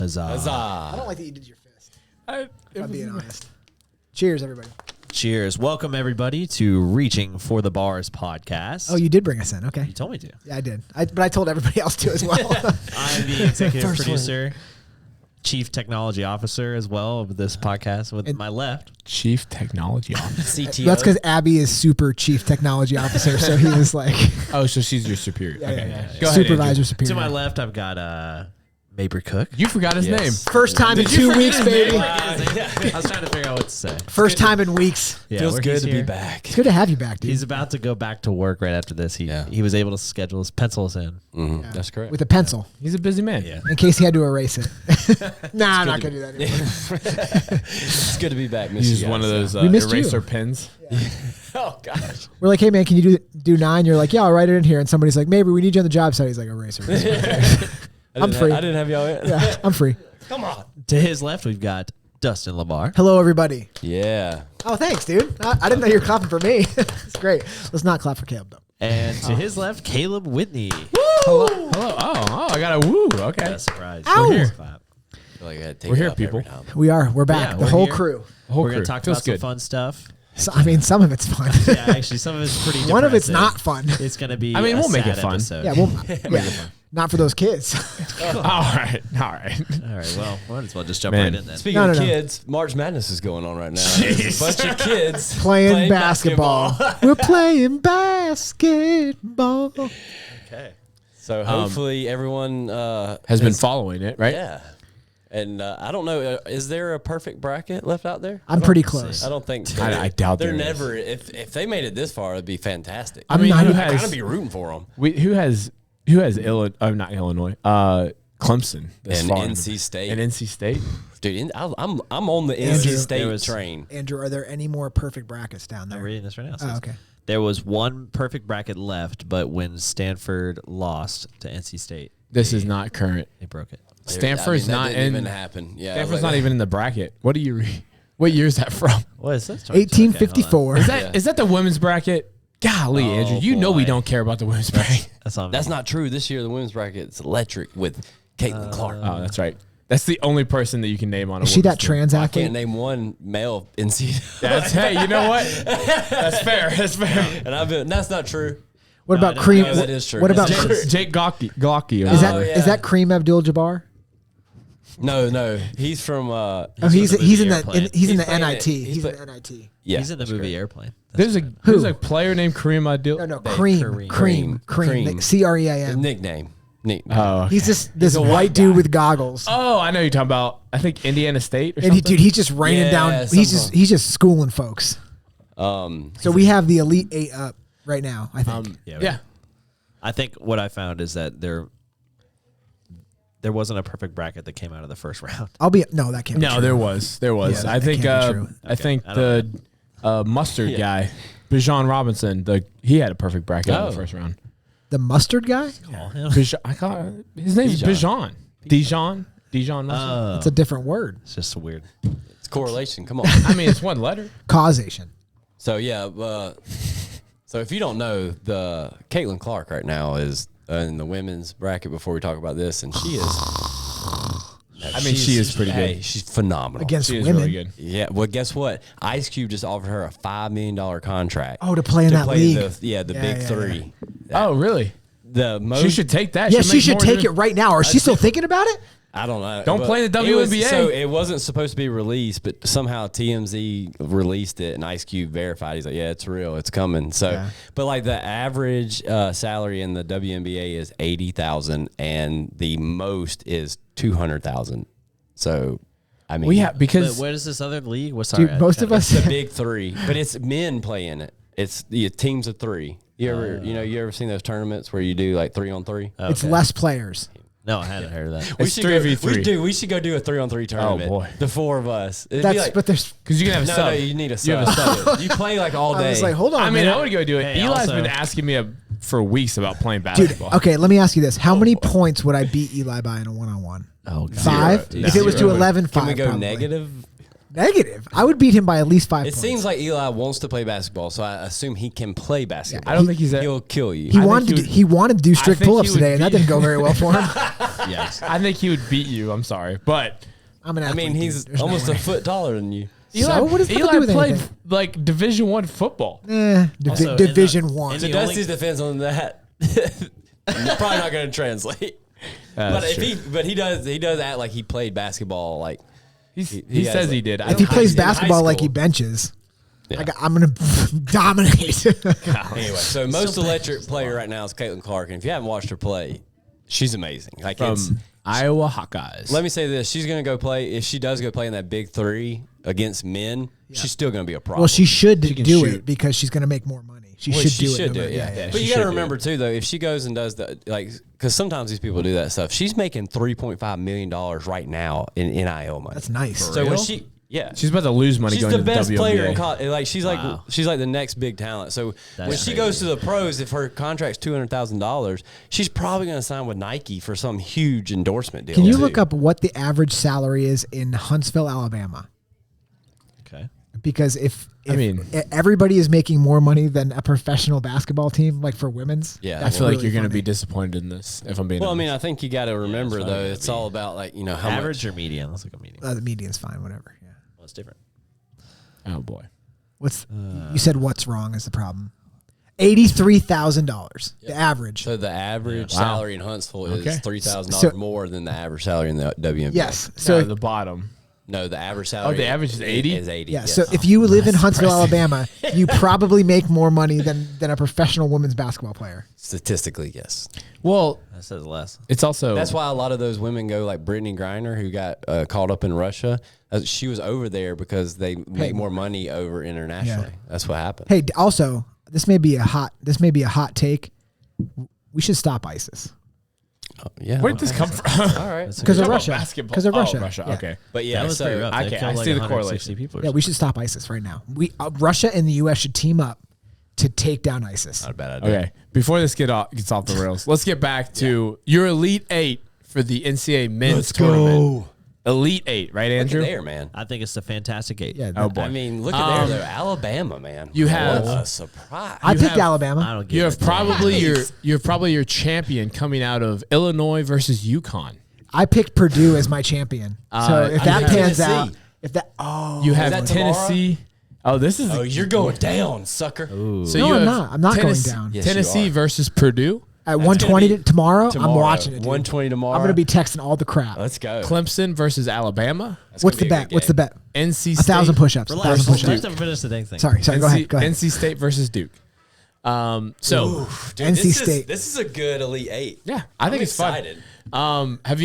Huzzah. I don't like that you did your fist. If I'm being honest. Cheers, everybody. Cheers. Welcome, everybody, to Reaching for the Bars podcast. Oh, you did bring us in. Okay. You told me to. Yeah, I did. But I told everybody else to as well. I'm the executive producer, chief technology officer as well of this podcast with my left. Chief technology officer. CTO. That's because Abby is super chief technology officer, so he was like... Oh, so she's your superior. Yeah, okay. yeah. Go ahead, Supervisor Andrew. superior. To my left, I've got Mabry Cook. You forgot his name. First time in 2 weeks, baby. I was trying to figure out what to say. First time in weeks. Yeah, Feels good he's to here. be back. It's good to have you back, dude. He's about to go back to work right after this. He was able to schedule his pencils in. Mm-hmm. Yeah. That's correct. With a pencil, He's a busy man. Yeah. in case he had to erase it. Nah, I'm not going to do that anymore. It's good to be back, Mr. He's just one of those We missed eraser you. pens. Oh, gosh. We're like, hey, man, can you do 9? You're like, yeah, I'll write it in here. And somebody's like, maybe we need you on the job site. He's like, eraser. I'm free. I didn't have y'all in. Yeah, I'm free. Come on. To his left, we've got Dustin Labar. Hello, everybody. Yeah. Oh, thanks, dude. I didn't know you were clapping for me. It's great. Let's not clap for Caleb, though. And to his left, Caleb Whitney. Hello. Oh, I got a woo. Okay. Yeah, surprise. Ow. We're here. Clap. I feel like I had to take We're it here, up every people. now and then. We are. We're back. Yeah, the we're whole here. crew. Whole We're crew. going to talk Feels about some good. fun stuff. So, I mean, some of it's fun. Yeah, actually, some of it's pretty One of it's depressing. not fun. It's going to be I mean, we'll make it sad fun. episode. Yeah, well, not for those kids. All right. All right, well, might as well just jump Man. right in then. Speaking of kids, March Madness is going on right now. There's a bunch of kids playing basketball. We're playing basketball. Okay. So hopefully everyone Has been following it, right? Yeah. And I don't know, is there a perfect bracket left out there? I'm pretty close. I don't think I doubt they're there is. never. If they made it this far, it'd be fantastic. I mean, I'm who not- I has gotta be rooting for them. who has Illinois? Oh, not Illinois. Clemson this And far. NC State. And NC State. Dude, I'm on the Andrew, NC State there was- train. Andrew, are there any more perfect brackets down I'm there? reading this right now. It Oh, says, okay. There was one perfect bracket left, but when Stanford lost to NC State, This is not current. they broke it. Stanford's that not didn't in. even happen. Yeah, Stanford's not even in the bracket. What do you read? What year is that from? What is this? 1854. Is that the women's bracket? Golly, Oh, Andrew, you know we boy. don't care about the women's bracket. That's on me. That's not true. This year the women's bracket is electric with Caitlin Clark. Oh, that's right. That's the only person that you can name on a Is she that women's team. trans I athlete? can't name one male NC. That's hey, you know what? That's fair. That's fair. And that's not true. What about no, Cream? no, that is true. What about That's Jake Glocky. is that Oh, is yeah. that Kareem Abdul-Jabbar? No, he's from. Oh, from he's the movie in the Airplane. he's in He's the playing NIT. it. He's He's in the NIT. Yeah, He's in the that's movie correct. Airplane. there's a player named Kareem Abdul. No, Kareem. Cream. His Cream. nickname. Oh, okay. He's just this a white white dude guy. with goggles. Oh, I know you're talking about. I think Indiana State or And something. dude, he's just raining Yeah, down. something. He's just schooling folks. So we have the Elite 8 up right now, I think. yeah. I think what I found is that there wasn't a perfect bracket that came out of the first round. That can't be No, true. there was. Yeah, I that think. can't be true. I think I the mustard guy, Bijan Robinson. He had a perfect bracket in Oh. the first round. The mustard guy? His name's Bijan. Dijon Mustard. It's a different word. It's just weird. It's correlation. Come on. I mean, it's one letter. Causation. So yeah. So if you don't know, the Caitlin Clark right now is in the women's bracket. Before we talk about this, and she is. I mean, she is pretty good. She's phenomenal. Against She is women. really good. Yeah. Well, guess what? Ice Cube just offered her a $5 million contract. Oh, to play in that league. The Yeah, big yeah, three. Oh, really? The most. She should take that. Yeah, She'll she make should more take than- it right now. Is she still thinking about it? I don't know. Don't but play the it was- WNBA. So it wasn't supposed to be released, but somehow TMZ released it, and Ice Cube verified. He's like, "Yeah, it's real. It's coming." So, Yeah. but like the average salary in the WNBA is $80,000, and the most is $200,000. So, I mean, We have But because what is this other league? What's Dude, most of us. the big three, but it's men playing it. It's the teams of three. You ever seen those tournaments where you do like 3-on-3? It's less players. No, I hadn't heard of that. We It's should 3v3. We should go do a 3-on-3 tournament. boy. The four of us. It'd be That's like, but there's. because you can have a no, sub. no, you need a sub. You have a sub. You play like all day. I was like, hold on. I mean, man. I would go do it. Hey, Eli's also- been asking me for weeks about playing Dude, basketball. okay, let me ask you this. How many points would I beat Eli by in a one-on-one? Oh, God. 5? Zero. If it was to Zero. 11, 5. Can we go probably. negative? Negative. I would beat him by at least 5 It points. seems like Eli wants to play basketball, so I assume he can play basketball. I don't think He'll kill you. He wanted to do strict think he pull-ups would today, and that beat- didn't go very well for him. Yes. I think he would beat you. I'm sorry, but I'm an I athlete, mean, he's dude. There's no almost way. a foot taller than you. So what does that have to Eli do with played anything? like Division I football. Also, Division 1. To The Dusty's defense on that, probably not going to translate. But he does act like he played basketball. Like He has, says like- he did. If he plays in high basketball like he school. benches, Yeah. I'm going to dominate. Anyway, so most electric player right now is Caitlin Clark, and if you haven't watched her play, she's amazing. Like from it's. Iowa Hawkeyes. Let me say this: she's going to go play. If she does go play in that big three against men, she's still going to be a problem. Well, she should can do shoot. it because she's going to make more money. She Well, should she do should it. do no it, matter- yeah. she But you should got to do remember too, though, if she goes and does the because sometimes these people do that stuff. She's making $3.5 million right now in NIL money. That's nice. So when she's She's about to lose money she's going the to best the WNBA. player in college. Like she's Wow. like the next big talent. So when That's she crazy. goes to the pros, if her contract's $200,000, she's probably going to sign with Nike for some huge endorsement deal. Can you too. look up what the average salary is in Huntsville, Alabama? Okay. Because if I mean- everybody is making more money than a professional basketball team, like for women's, Yeah. that's I feel like really you're going to funny. be disappointed in this. If I'm being Well, I honest. mean, I think you got to remember it's though, probably it's gonna all about like how Average much. or median? Let's look at median. The median's fine, whatever. Yeah. Well, it's different. oh boy. What's you said? What's wrong is the problem? $83,000, the average. So the average Wow. salary in Huntsville is Okay. $3,000 So- more than the average salary in the WNBA. Yes. So So the bottom. No, the average salary. the average is 80? Is 80. yeah. yes. So if you live in Huntsville, Alabama, you probably make more money than a professional women's basketball player. Statistically, yes. Well, That says less. it's also That's why a lot of those women go like Brittany Griner, who got caught up in Russia. She was over there because they make more money over internationally. Yeah. That's what happened. Hey, also, this may be a hot take. We should stop ISIS Yeah. where did this come from? All right. because of Talk about Russia. basketball. Because of Oh, Russia. Russia. Yeah. Okay. But yeah, That was so pretty rough. I They can't- killed I like see the 160 correlation. people or Yeah, we should stop ISIS right now. Russia and the U.S. should team up to take down ISIS. not a bad idea. Okay. Before this gets off the rails, let's get back to your Elite Eight for the NCAA men's tournament. Elite Eight, right, Look at Andrew? there, man. I think it's a fantastic 8. Yeah, Oh boy. I mean, look at there, though. Alabama, man. You have- What a surprise. I picked have- I Alabama. don't get You it. have probably your champion coming out of Illinois versus UConn. I picked Purdue as my champion. So if I that have pans Tennessee. out, You have that tomorrow? Tennessee. Oh, this is Oh, you're going down, sucker. so No, you I'm have not. I'm not going Tennessee- down. Yes, you Tennessee are. versus Purdue. at 120 gonna be tomorrow, I'm Tomorrow, watching it. Dude. 120 tomorrow. I'm going to be texting all the crap. Let's go. Clemson versus Alabama. That's What's gonna the be a bet? good What's the game. bet? NC State. 1,000 push-ups. Relax. 1,000 Let's push-ups. let them finish the dang thing. Sorry. Go ahead. Go ahead. NC State versus Duke. So Dude, NC this is- State. This is a good Elite Eight. yeah, I think I'm it's excited. fun. Have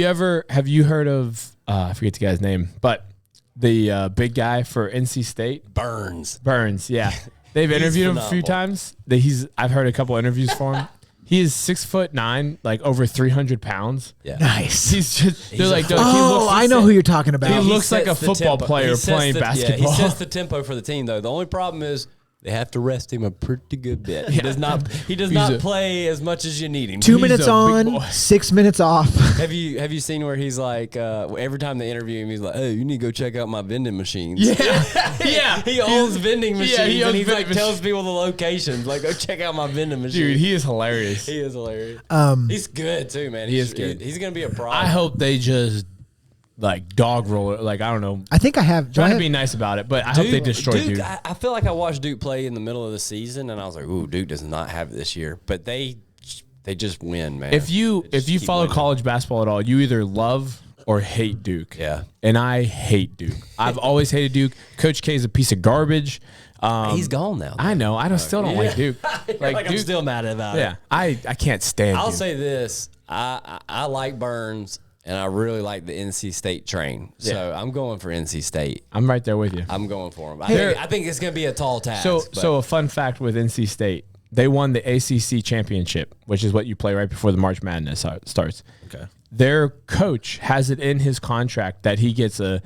you heard of I forget the guy's name, but the big guy for NC State? Burns. Burns, yeah. They've interviewed him a few phenomenal. times. I've heard a couple interviews for him. He is 6'9", like over 300 pounds. Yeah. Nice. He's just they're like, "Doug, Oh, I know who you're talking about. He looks like a sets the football tempo. player He sets playing the- basketball. Yeah, he sets the tempo for the team, though. The only problem is they have to rest him a pretty good bit. He does not. He does not play as much as you need him. 2 He's minutes a big on, boy. 6 minutes off. Have you seen where he's like every time they interview him, he's like, "Hey, you need to go check out my vending machines." yeah. He owns vending machines, he owns and he vending like tells people the locations. Like, go check out my vending machine. Dude, he is hilarious. He is hilarious. He's good too, man. He is good. He's gonna be a problem. I hope they just like dog roll it. Like I don't know. I think I have. Trying to be nice about it, but I hope they destroy Duke. I feel like I watched Duke play in the middle of the season, and I was like, "Ooh, Duke does not have it this year." But they just win, man. If you They just keep follow winning. college basketball at all, you either love or hate Duke. Yeah. And I hate Duke. I've always hated Duke. Coach K is a piece of garbage. he's gone now. I know. Still don't like Duke. Like I'm Duke. still mad about Yeah. it. I can't stand I'll Duke. say this: I like Burns, and I really like the NC State train. So Yeah. I'm going for NC State. I'm right there with you. I'm going for him. Hey. I think it's going to be a tall task. So a fun fact with NC State, they won the ACC championship, which is what you play right before the March Madness starts. Okay. Their coach has it in his contract that he gets a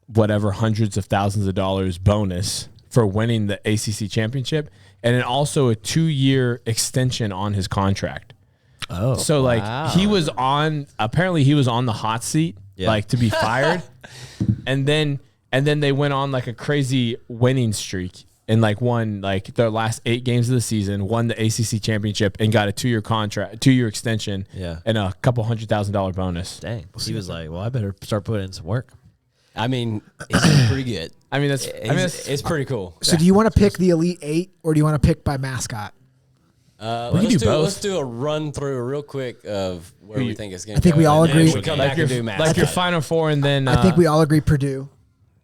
whatever hundreds of thousands of dollars bonus for winning the ACC championship, and then also a 2-year extension on his contract. Oh. So he was on the hot seat, Yeah. to be fired. And then and then they went on like a crazy winning streak and like won like their last 8 games of the season, won the ACC championship, and got a 2-year extension, and a couple $100,000 bonus. Dang, he was like, well, I better start putting in some work. I mean, it's pretty good. I mean, it's pretty cool. So do you want to pick the Elite 8 or do you want to pick by mascot? Let's do a run through real quick of where we think it's going to go. I think we all agree. We come back and do mascot. like your Final Four, and then I think we all agree Purdue.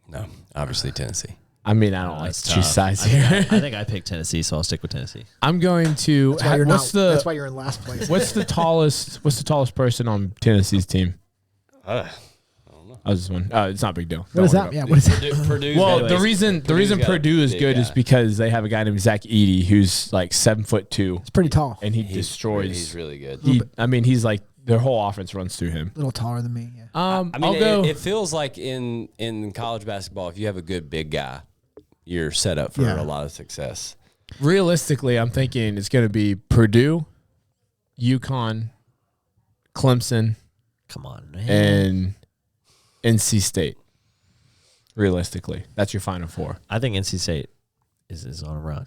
No, obviously Tennessee. I mean, I don't like to choose sides here. I think I picked Tennessee, so I'll stick with Tennessee. I'm going to. That's why you're in last place. What's the tallest person on Tennessee's team? I was just one. It's not a big deal. What is that? Yeah, what is that? Purdue. Well, the reason Purdue is good is because they have a guy named Zach Edey who's like 7'2". It's pretty tall. And he destroys. He's really good. He's like their whole offense runs through him. A little taller than me. Yeah. I mean, it feels like in college basketball, if you have a good big guy, you're set up for a lot of success. Realistically, I'm thinking it's going to be Purdue, UConn, Clemson. Come on, man. And NC State. Realistically, that's your Final Four. I think NC State is on a run.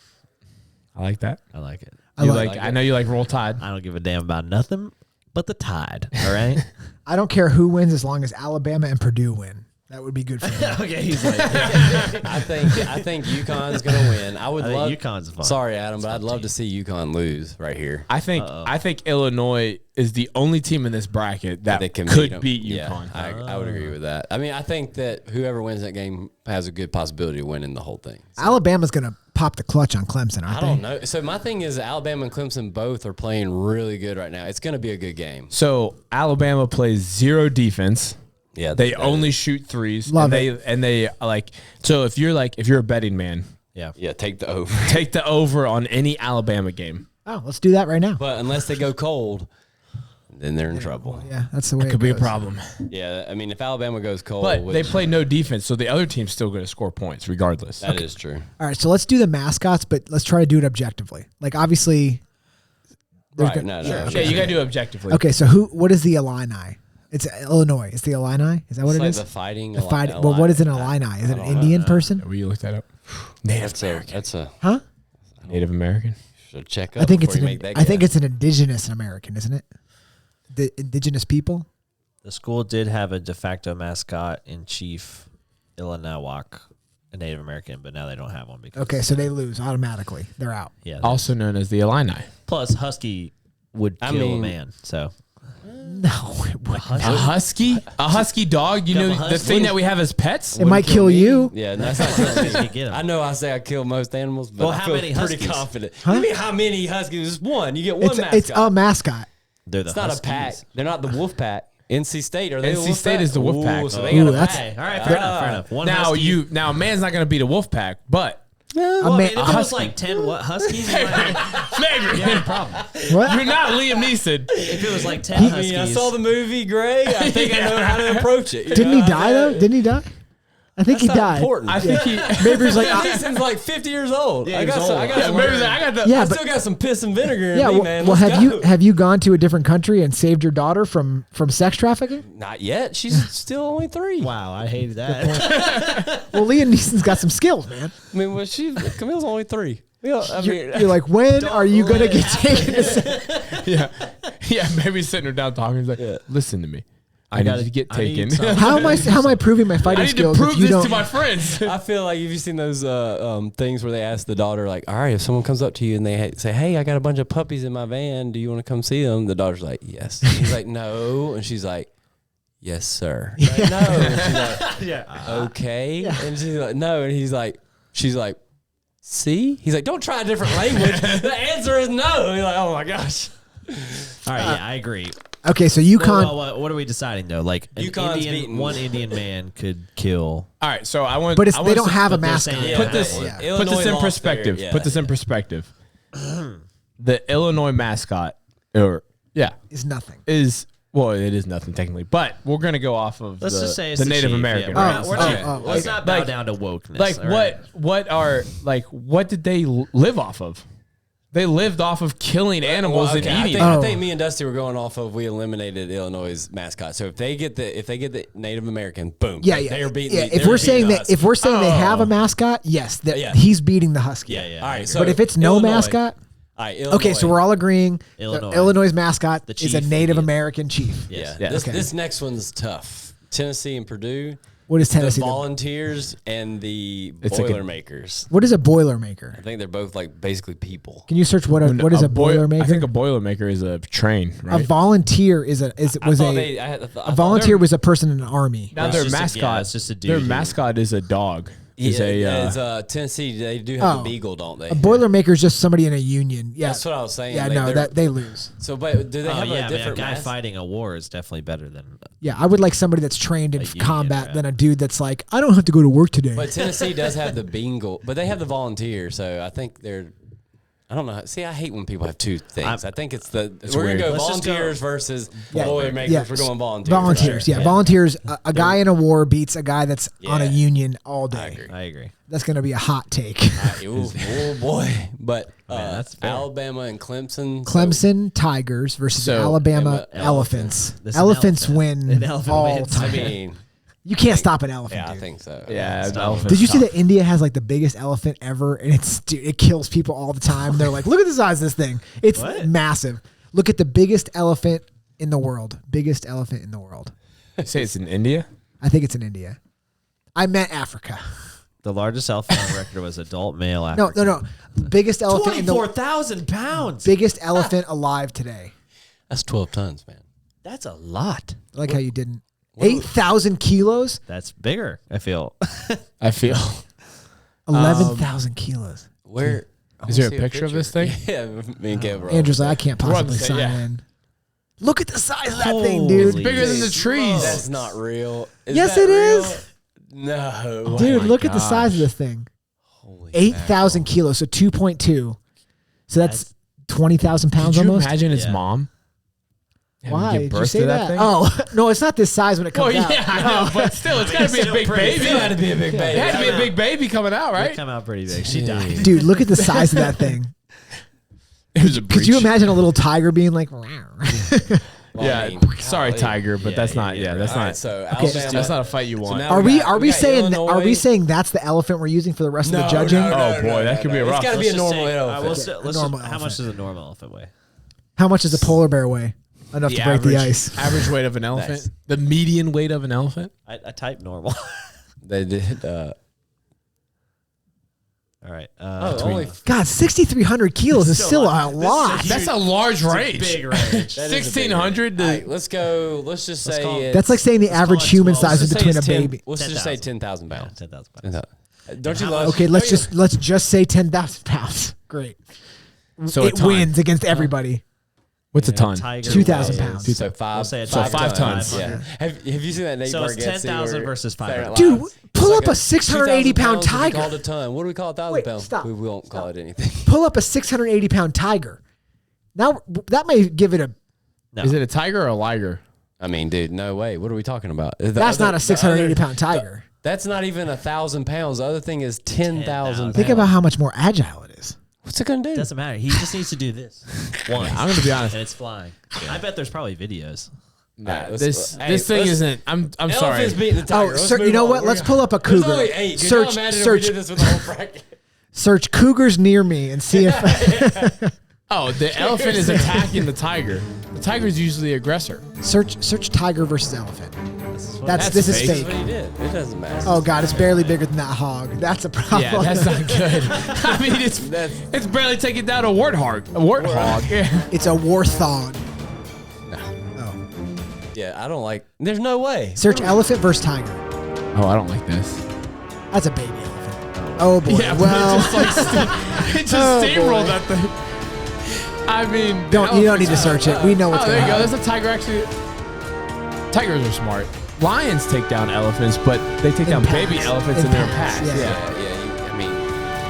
I like that. I like it. I know you like Roll Tide. I don't give a damn about nothing but the Tide. All right. I don't care who wins as long as Alabama and Purdue win. That would be good for me. Okay, he's like, I think UConn's gonna win. I would love UConn's fun. Sorry, Adam, but I'd love to see UConn lose right here. I think Illinois is the only team in this bracket that can could beat UConn. Yeah, I would agree with that. I mean, I think that whoever wins that game has a good possibility of winning the whole thing. So. Alabama's gonna pop the clutch on Clemson, aren't they? I don't know. So my thing is Alabama and Clemson both are playing really good right now. It's gonna be a good game. So Alabama plays 0 defense. Yeah, they only shoot threes. Love it. And they like, so if you're a betting man, take the over. Take the over on any Alabama game. Oh, let's do that right now. But unless they go cold, then they're in trouble. Well, yeah, that's the way. It could be a problem. Yeah, I mean, if Alabama goes cold, but they play no defense, so the other team's still going to score points regardless. That is true. All right, so let's do the mascots, but let's try to do it objectively. Like obviously, right? No. Yeah, you got to do it objectively. Okay, so what is the Illini? It's Illinois. It's the Illini. Is that what it is? The fighting. Well, what is an Illini? Is it an Indian person? Will you look that up? Native American. That's a Native American. Should check up. I think it's an indigenous American, isn't it? The indigenous people. The school did have a de facto mascot in Chief Illiniwak, a Native American, but now they don't have one because. Okay, so they lose automatically. They're out. Yeah. Also known as the Illini. Plus, Husky would kill a man. So. No, it wouldn't. A husky dog. You know the thing that we have as pets. It might kill you. Yeah, that's not killing me. I know I say I kill most animals, but I feel pretty confident. Huh? You mean how many huskies? Just one. You get one mascot. It's a mascot. It's not a pack. They're not the wolf pack. NC State are they? NC State is the wolf pack. So they got a pack. All right, fair enough. One now husky. a man's not going to beat a wolf pack, but. Well, if it was like 10 huskies, maybe. Yeah, no problem. What? You're not Liam Neeson. If it was like 10 huskies. I saw the movie Greg. I think I know how to approach it. Didn't he die though? Didn't he die? I think he died. Important. I think he. Mabry's like, Neeson's like 50 years old. Yeah, I still got some piss and vinegar in me, man. Well, have you gone to a different country and saved your daughter from sex trafficking? Not yet. She's still only 3. Wow, I hated that. Well, Liam Neeson's got some skills, man. I mean, Camille's only 3. You're like, when are you gonna get taken to sex? Yeah. Maybe sitting her down talking. He's like, listen to me. I need to get taken. How am I proving my fighting skills? I need to prove this to my friends. I feel like, have you seen those things where they ask the daughter, like, all right, if someone comes up to you and they say, hey, I got a bunch of puppies in my van, do you want to come see them? The daughter's like, yes. And he's like, no. And she's like, yes, sir. Like, no. And she's like, okay. And she's like, no. And she's like, see? He's like, don't try a different language. The answer is no. He's like, oh my gosh. All right, I agree. Okay, so UConn. Well, what are we deciding though? Like one Indian man could kill. All right, so I want. But they don't have a mascot. Put this in perspective. Put this in perspective. The Illinois mascot, is nothing. It is nothing technically, but we're gonna go off of just say it's the Native chief. American. Yeah, right? Let's not bow down to wokeness. Like what did they live off of? They lived off of killing animals and eating them. I think me and Dusty were going off of we eliminated Illinois' mascot. So if they get the Native American, boom. Yeah. They're beating. Yeah. If we're saying they have a mascot, yes, he's beating the Husky. Yeah. All right. So but if it's no Illinois, mascot, all right, Illinois, okay, so we're all agreeing Illinois' mascot is a chief, Native American chief. Yes. Yeah. Okay. This next one's tough. Tennessee and Purdue. What is Tennessee? The Volunteers and the Boilermakers. What is a Boilermaker? I think they're both like basically people. Can you search what is a Boilermaker? I think a Boilermaker is a train, right? A volunteer was a volunteer was a person in an army. Now It's their just a- mascot, yeah, it's just a dude their who- mascot is a dog. It's Tennessee. They do have the Beagle, don't they? A Boilermaker is just somebody in a union. Yeah, That's what I was saying. Yeah, Like, no, they're- they lose. So, but do they have a a different guy mas- fighting a war is definitely better than. Yeah, I would like somebody that's trained in A union combat rep. than a dude that's like, I don't have to go to work today. But Tennessee does have the Beagle, but they have the Volunteer. So I think they're. I don't know. See, I hate when people have two things. I think it's we're weird. gonna go Let's just Volunteers versus Yeah. Boilermakers. Yeah. We're going Volunteers. Volunteers, yeah. Volunteers, a guy in a war beats a guy that's on a Yeah. union all I day. agree. I agree. That's going to be a hot take. Oh boy, but that's fair. Alabama and Clemson. Clemson Tigers versus So- Alabama Alabama Elephants. This is an Elephants elephant. win An elephant all wins. I time. mean, You can't stop an elephant, yeah, I dude. think so. Yeah, It's not- elephants Did you see tough. that India has like the biggest elephant ever, and it kills people all the time? They're like, look at the size of this thing. It's What? massive. Look at the biggest elephant in the world. Biggest elephant in the world. You say it's in India? I think it's in India. I meant Africa. The largest elephant on record was adult male. No, African. no. Biggest elephant in the 24,000 pounds. biggest elephant alive today. That's 12 tons, man. That's a lot. I like how you didn't. 8,000 kilos. That's bigger. I feel. I feel. 11,000 kilos. Where Is there a picture of this thing? Yeah, me and Gabriel. Andrew's like, I can't about to possibly say, sign yeah. in. Look at the size of that thing, dude. Holy Bigger than the trees. That's not real. Yes, that it real? is. No. Dude, my look at the gosh. size of this thing. Holy 8,000 kilos, so 2.2. So that's 20,000 pounds Could you almost. imagine his Yeah. mom? having to Why give did you birth say to that? thing? Oh, no, it's not this size when it Well, comes out. yeah, I know, but still, it's got to be a big baby. It had to be a big baby. It had to be a big baby coming out, They right? come out pretty big. She died. Dude, look at the size of that thing. It was a Could you breach. imagine a little tiger being like, Well, Yeah, I mean, sorry, golly. Tiger, but that's not. Yeah, that's All not. right, so Okay. Alabama. That's not a fight you want. now are we we got- are we we got saying Illinois. that's the elephant we're using for the rest of the No, judging? no, no, Oh, boy, that could be a rough. It's got to be a Let's just normal say- elephant. let's just- normal how elephant. much does a normal elephant weigh? How much does a polar bear weigh? Enough to break the ice. Average weight of an elephant. Nice. The median weight of an elephant. I typed normal. They did. All right. Only God, 6,300 kilos is still a lot. That's a large range. big range. 1,600. All right, let's go. Let's just say call it- it's- That's like saying the Let's call average it human 12. size let's is just say between a it's 10 baby. Let's just say 10,000. 10,000 Yeah, pounds. 10,000 pounds. 10,000. Don't you How love? Okay, let's just say 10,000 pounds. Great. So a It ton. wins against everybody. What's a ton? Tiger 2,000 weighs- pounds. So five. We'll say it's So 5 tons. Yeah. Have you seen that Nate So it's Bargatze 10,000 where- versus Saturday 500. Night Dude, Live? pull It's up a 680 pound 2,000 pounds would be tiger. called a ton. What do we call 1,000 Wait, pounds? stop. We won't call it anything. Pull up a 680 pound tiger. Now that may give it a. No. Is it a tiger or a liger? I mean, dude, no way. What are we talking about? That's not a 680 pound tiger. That's not even 1,000 pounds. The other thing is 10,000 pounds. Think about how much more agile it is. What's it gonna do? Doesn't matter. He just needs to do this once. I'm gonna be honest. And it's flying. I bet there's probably videos. Alright, This hey, this thing let's- isn't. I'm sorry. Elephants beating the tiger. Oh, Let's sir, move you know on. what? We're Let's gonna- pull up a There's cougar. only 8. Could Search, you imagine search, if we did this with the whole bracket? search cougars near me and see if. Oh, the elephant is attacking the tiger. The tiger is usually the aggressor. search tiger versus elephant. That's This is fake. That's fake. what he did. It doesn't matter. Oh God, it's barely bigger than that hog. That's a problem. Yeah, that's not good. I mean, it's barely taking down a warthog. A warthog. Yeah. It's a warthog. Yeah, I don't like. There's no way. Search elephant versus tiger. Oh, I don't like this. That's a baby elephant. Oh boy. Yeah, well, it just Oh, steamrolled boy. that thing. I mean, you don't need to search it. We know what's Oh, going there you to go. happen. There's a tiger actually. Tigers are smart. Lions take down elephants, but they take down baby packs. elephants In in their packs, packs. yeah. Yeah. I mean,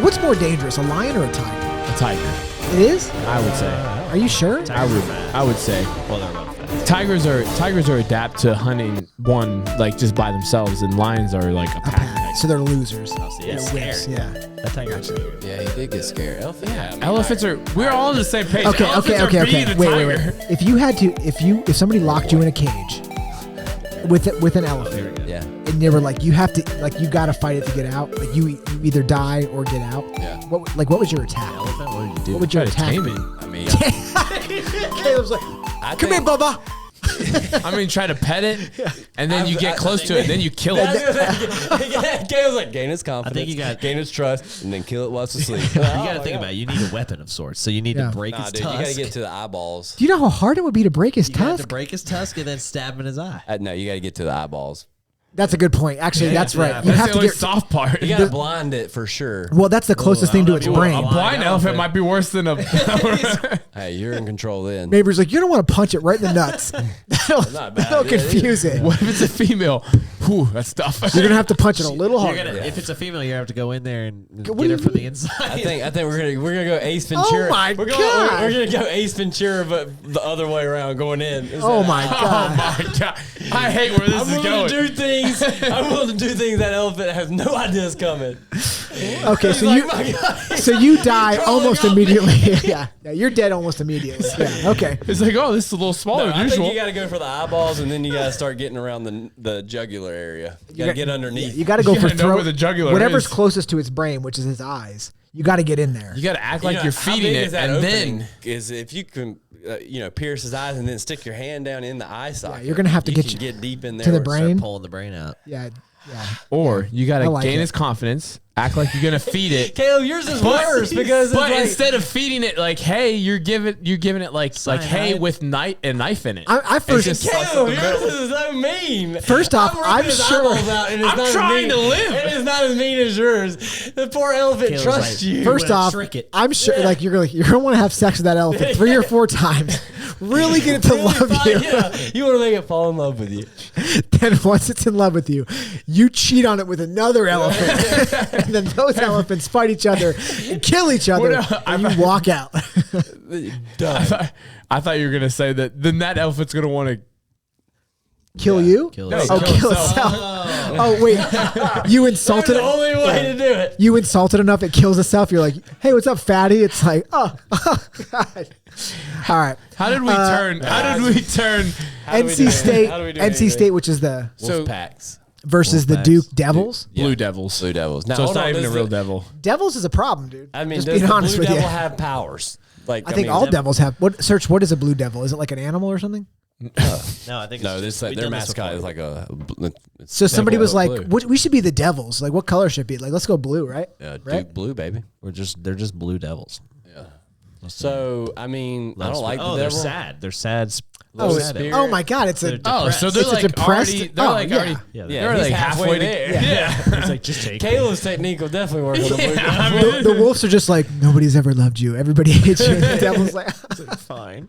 What's more dangerous, a lion or a tiger? A tiger, It is? I would say. Are you sure? I would say. Well, they're both fast. Tigers are adapt to hunting one like just by themselves, and lions are like a pack. so they're losers. Oh, so yeah, They're wimps, scared. yeah. That's how you're Yeah, he did get scared. Elephant. Yeah, I mean, Elephants are. We're all on the same page. Okay, Elephants okay. are being a Wait. tiger. If you had to, if somebody locked you in a cage with an elephant, Yeah. and they were like, you have to, like, you got to fight it to get out. Like, you either die or get out. Yeah. What was your attack? elephant. What did you do? What would your Try to attack tame be? it. I mean, Caleb's like, I come here, think- Bubba. I mean, try to pet it, and then you get close to it, and then you kill it. Caleb's like, gain his confidence. I think you got- gain his trust, and then kill it while it's asleep. You got to think about it. You need a weapon of sorts. So you need Yeah. to break Nah, his dude, tusk. you got to get to the eyeballs. Do you know how hard it would be to break his You have to tusk? break his tusk and then stab him in his eye. No, you got to get to the eyeballs. That's a good point. Actually, that's right. You That's have the to only get. soft part. You got to blind it for sure. Well, that's the closest thing to its A brain. A blind elephant might be worse than a. Hey, you're in control then. Neighbor's like, you don't want to punch it right in the nuts. That'll Not bad. that'll Yeah, confuse it. What if it's a female? Whew, that's tough. You're gonna have to punch it a little You're harder. gonna, If it's a female, you have to go in there and What get do her you from the mean? inside. I think we're gonna go Ace Ventura. my we're God. We're gonna go Ace Ventura, but the other way around, going in. Oh my Oh god! my god! I hate where this I'm is willing going. to do things. I'm willing to do things that elephant has no idea is coming. Okay, so He's you like, my God, so you die crawling almost up me. immediately. Yeah, you're dead almost immediately. Yeah. Okay. It's like, oh, this is a little smaller No, than I think usual. you got to go for the eyeballs, and then you got to start getting around the jugular area. You got to get underneath. You got to go You for gotta know throat. where the jugular Whatever's is. closest to its brain, which is his eyes. You got to get in there. You got to act like know, you're how feeding big it, is that and opening? then Is if you can, pierce his eyes and then stick your hand down in the eye socket. you're gonna have to you get can you get deep in there to the where it's- brain. pulling the brain out. Yeah. or you got I to like gain it. his confidence, act like you're gonna feed it. Caleb, yours is worse because it's But like, instead of feeding it like, hey, you're giving it like hey Cyanide. with a knife in it. I first It's just Caleb, yours is so mean. First off, ripping I'm his sure- eyeballs out and it's I'm not as trying mean- to live. It is not as mean as yours. The poor elephant Caleb's trusts like, you. First gonna off, trick it. I'm sure like you're gonna want to have sex with that elephant 3 or 4 times. Really get it to Really love fine, you. Yeah, you want to make it fall in love with you. Then once it's in love with you, you cheat on it with another elephant, and then those elephants fight each other and kill each other, What and you walk out. Done. I thought you were gonna say that. Then that elephant's gonna want to. Kill you? Kill No, itself. Oh, kill kill itself. itself. Oh wait, you That's insulted the only way to do it. You insulted enough, it kills itself. You're like, hey, what's up, fatty? It's like, oh God. All right. How did we turn? How did we turn? How do we do NC it? State, How do we do NC anything? State, which is the So- Wolfpacks. versus the Wolfpacks. Duke Devils. Blue Devils. Blue Devils. Now, So it's hold not on, even a does real the- devil. Devils is a problem, dude. I mean, just does being the honest Blue with Devil you. have powers? Like, I think all devils have. What search? What is a blue devil? Is it like an animal or something? No, I think No, it's this just- we've their done this mascot before. is like a. It's So somebody devil was like, blue. "We should be the devils. Like, what color should it be? Like, let's go blue, right? Duke right? blue, baby. They're just blue devils. Yeah. So I mean, I Love don't like spirit. the They're devil. sad. They're sad. Oh, sad spirit. oh my God! It's a. They're Oh, so they're It's a like depressed- already. They're oh, like yeah. already. Yeah, Yeah, They're he's like halfway there. to. Yeah. It's like just take it. Caleb's technique will definitely work on the blue devil. I mean, The wolves are just like nobody's ever loved you. Everybody hates you. And the devil's like, Fine.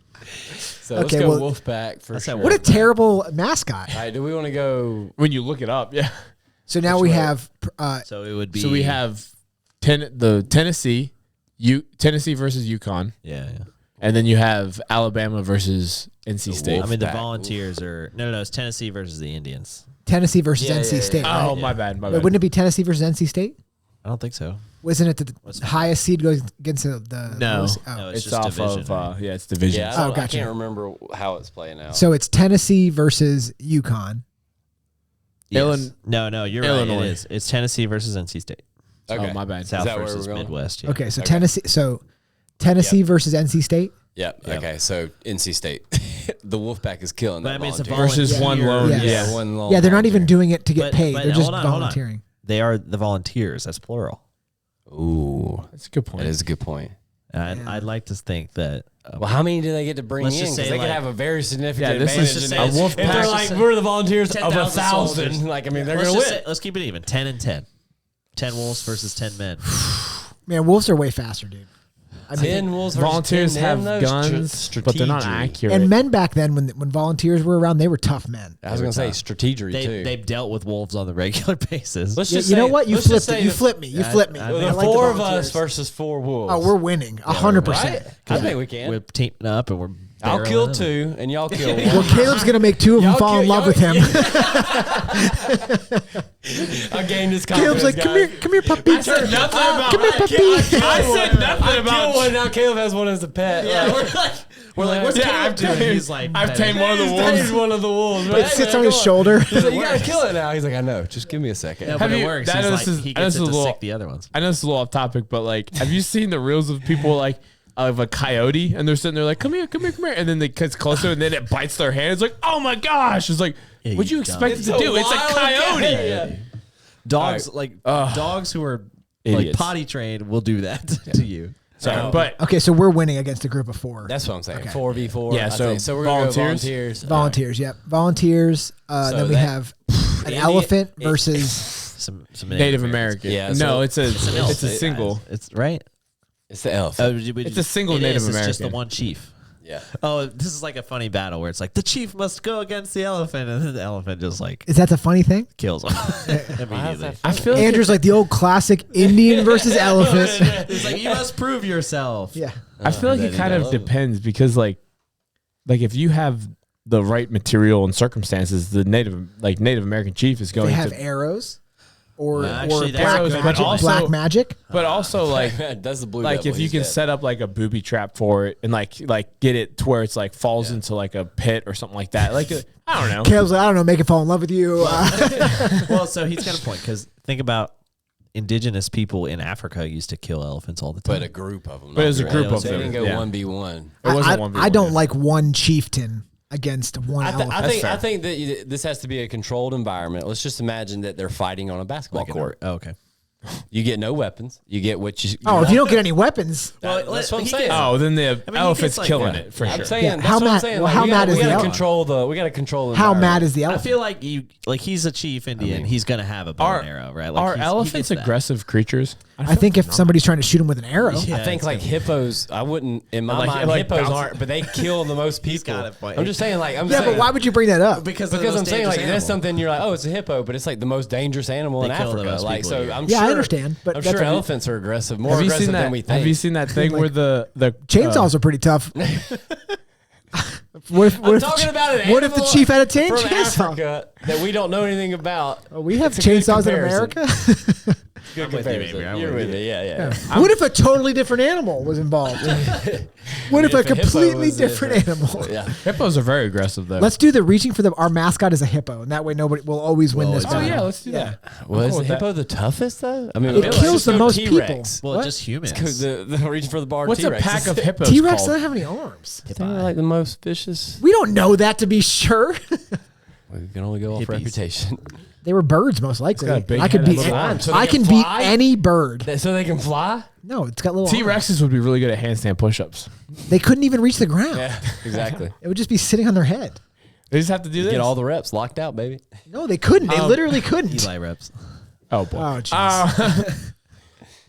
So let's Okay, go well, Wolfpack for let's sure. have what a terrible mascot. All right, do we want to go? when you look it up, yeah. So now we have. So it would be. So we have the Tennessee versus UConn, Yeah. and then you have Alabama versus NC State. I mean, the Wolfpack. Volunteers are no. It's Tennessee versus the Indians. Tennessee versus Yeah, NC yeah, State. yeah. Oh, Right? my bad, my Wait, bad. wouldn't it be Tennessee versus NC State? I don't think so. Wasn't it the What's- highest seed goes against the No. lowest- oh. No, It's just off division, of right? yeah, it's division. Yeah, Oh, I gotcha. can't remember how it's playing out. So it's Tennessee versus UConn. Illinois- No, you're Illinois. right. It is. It's Tennessee versus NC State. okay. Oh, my bad. South that where versus we're going? Midwest. Yeah. Okay, so Okay. Tennessee Yep. versus NC State. Yep. Yep. Okay. So NC State, the Wolfpack is killing But that. I mean, it's a volunteer. Versus one volunteer. lone. Yeah. Yeah. one lone Yeah, they're not even volunteer. doing it to get But- paid. but They're just hold on, hold on. volunteering. They are the volunteers. That's plural. Ooh, That's a good point. that is a good point. And I'd like to think that. Well, how many do they get to bring Let's in? just Because say, they could like- have a very significant Yeah, this advantage. is in a this. wolf If they're pack. like, we're the volunteers of 10,000 1,000. soldiers. Like, I mean, they're Let's going to just win. say, let's keep it even. 10 and 10. 10 wolves versus 10 men. Man, wolves are way faster, dude. I mean, 10 wolves versus Volunteers 10 have men, though, guns, but they're not strategy. accurate. and men back then, when volunteers were around, they were tough men. I was going to say strategy, too. They've dealt with wolves on the regular basis. Let's You, just you know say- what? You let's just flipped it. say You the- flipped me. You Yeah, flipped me. I The think- like four of volunteers. us versus 4 wolves. Oh, we're winning 100%. Right? I think we can. We're teaming up and we're I'll kill 2, and y'all kill 1. Well, Caleb's gonna make 2 of them Y'all fall in kill- love with him. I gained this confidence. Caleb's like, come here, puppy. I said nothing about Come here, puppy. I said nothing I about kill one now. Caleb has one as a pet. Yeah, we're like, what's Caleb doing? He's like, I've tamed one of the He's wolves. one of the wolves. It sits on his shoulder. He's like, you gotta kill it now. He's like, I know. Just give me a second. No, Have but it you- works. that He's is- like, he that is gets it a to little- sick the other ones. I know this is a little off topic, but like, have you seen the reels of people like of a coyote and they're sitting there like, come here, and then they gets closer and then it bites their hand. It's like, oh my gosh! It's like, Yeah, what'd you you expect it dumb. to do? It's a coyote. Yeah. Dogs All like dogs who are like Idiots. potty trained will do that to you. Sorry, but Okay, so we're winning against a group of 4. That's what I'm saying. Okay. 4v4. Yeah, I so think. So we're gonna go volunteers? volunteers. Volunteers, yep. Volunteers. Then we that- have an elephant versus. Some Native American. Yeah, no, so- it's a It's an it's a elephant. single. It's right. It's the elephant. It's a single Native It's just the American. one chief. Yeah. Oh, this is like a funny battle where it's like the chief must go against the elephant, and then the elephant just like Is that the funny thing? kills him immediately. I feel like Andrew's like the old classic Indian versus elephant. It's like you must prove yourself. Yeah. I feel like it kind of depends because like if you have the right material and circumstances, the Native American chief is They going have to. arrows or, Actually, or that's black, arrows, good. but magic, also- black magic. But also like That's the blue. like devil. if you He's can dead. set up like a booby trap for it and like get it to where it's like falls into like a pit or something like that. Like I don't know. Caleb's like, I don't know, make it fall in love with you. Well, so he's got a point because think about indigenous people in Africa used to kill elephants all the time. But a group of them. But it was a group of They them. didn't go Yeah. 1v1. It wasn't I 1v1. don't like one chieftain against one elephant. I think that this has to be a controlled environment. Let's just imagine that they're fighting on a basketball court. Oh, okay. You get no weapons. You get what you. if you don't get any weapons, That's what I'm he saying. gets- Oh, then the he elephant's gets, like, killing yeah. it for I'm sure. saying. Yeah, That's how what I'm mad- saying. well, Like, how we mad gotta, is we the gotta elephant? control the. We got to control the. how environment. mad is the I elephant? feel like he's a chief Indian. He's gonna have a bow and arrow, right? Like Are he elephants gets that. aggressive creatures? I think if somebody's trying to shoot him with an arrow, Yeah, I think it's like hippos. I wouldn't in my Like- mind. like Hippos bounce- aren't, but they kill the most people. got it, boy. I'm just saying, like I'm yeah, saying, but why would you bring that up? because Because I'm saying like animal. that's something you're like, oh, it's a hippo, but it's like the most dangerous animal in They kill the Africa. most Like people so, here. I'm Yeah, sure. I understand, but I'm that's sure what we- elephants are aggressive, more Have you aggressive seen that? than we think. Have you seen that thing Like- where the Chainsaws are pretty tough. What if, I'm talking about an what if the animal chief had a from chainsaw? Africa that we don't know anything about? Oh, we have It's a good chainsaws in comparison. America. Good with you, comparison. Mabry. I'm You're with with it, yeah. What if a totally different animal was involved? What if a If a hippo completely was different animal? Yeah. hippos are very aggressive though? Let's do the reaching for the. Our mascot is a hippo, and that way nobody will always win this Oh, oh battle. yeah, let's do that. Well, I'm is cool the with that. hippo the toughest though? I mean, It let's kills just the go most T-Rex. Well, What? just humans. The reaching for the bar. What's T-Rex. a pack of hippos T-Rex called? doesn't have any arms. They're like the most vicious. We don't know that to be sure. We can only go off Hippies. reputation. They were birds, most likely. got a big I could head beat. and little arms. So I they can can beat fly? any bird. So they can fly? No, it's got little. T arms. Rexes would be really good at handstand push-ups. They couldn't even reach the ground. Yeah, exactly. It would just be sitting on their head. They just have to do this. Get all the reps locked out, baby. No, they couldn't. They literally couldn't. Eli reps. oh boy. Oh, jeez.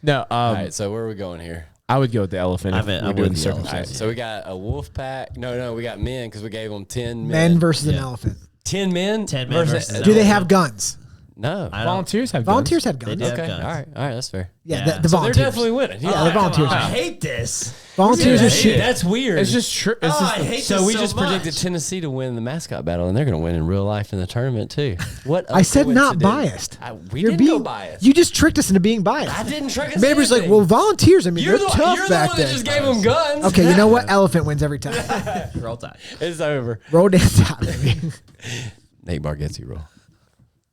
No. All right, so where are we going here? I would go with the elephant. I'm if in- we're I'm doing with the the elephant. All right, circumstances. so we got a wolf pack. No, we got men because we gave them 10 Men versus an Yeah. elephant. 10 men? 10 men versus an Do they elephant. have guns? No. I don't- Volunteers have Volunteers guns. had guns. They did. Okay. guns. All right, that's fair. Yeah, Yeah. the So they're volunteers. definitely winning. Yeah, the volunteers. I hate this. Volunteers are shit. That's weird. It's just true. It's Oh, just I hate so this we so just much. predicted Tennessee to win the mascot battle, and they're going to win in real life in the tournament too. What? I said not coincidence. biased. We You're didn't being go biased. You just tricked us into being biased. I didn't trick us. Mabry's like, anything. well, volunteers. I mean, you're they're the, tough you're the back one then. that just gave them guns. Okay, you know what? Elephant wins every time. Roll Tide. It's over. Roll dance out, baby. Nate Bargatze roll.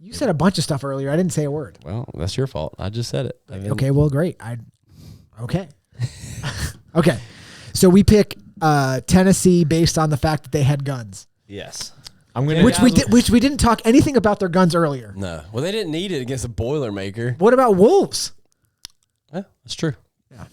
You said a bunch of stuff earlier. I didn't say a word. Well, that's your fault. I just said it. I mean, Okay, well, great. Okay. Okay. So we pick Tennessee based on the fact that they had guns, Yes. I'm gonna. which we didn't talk anything about their guns earlier. No. Well, they didn't need it against a Boilermaker. What about wolves? Yeah, that's true. Yeah.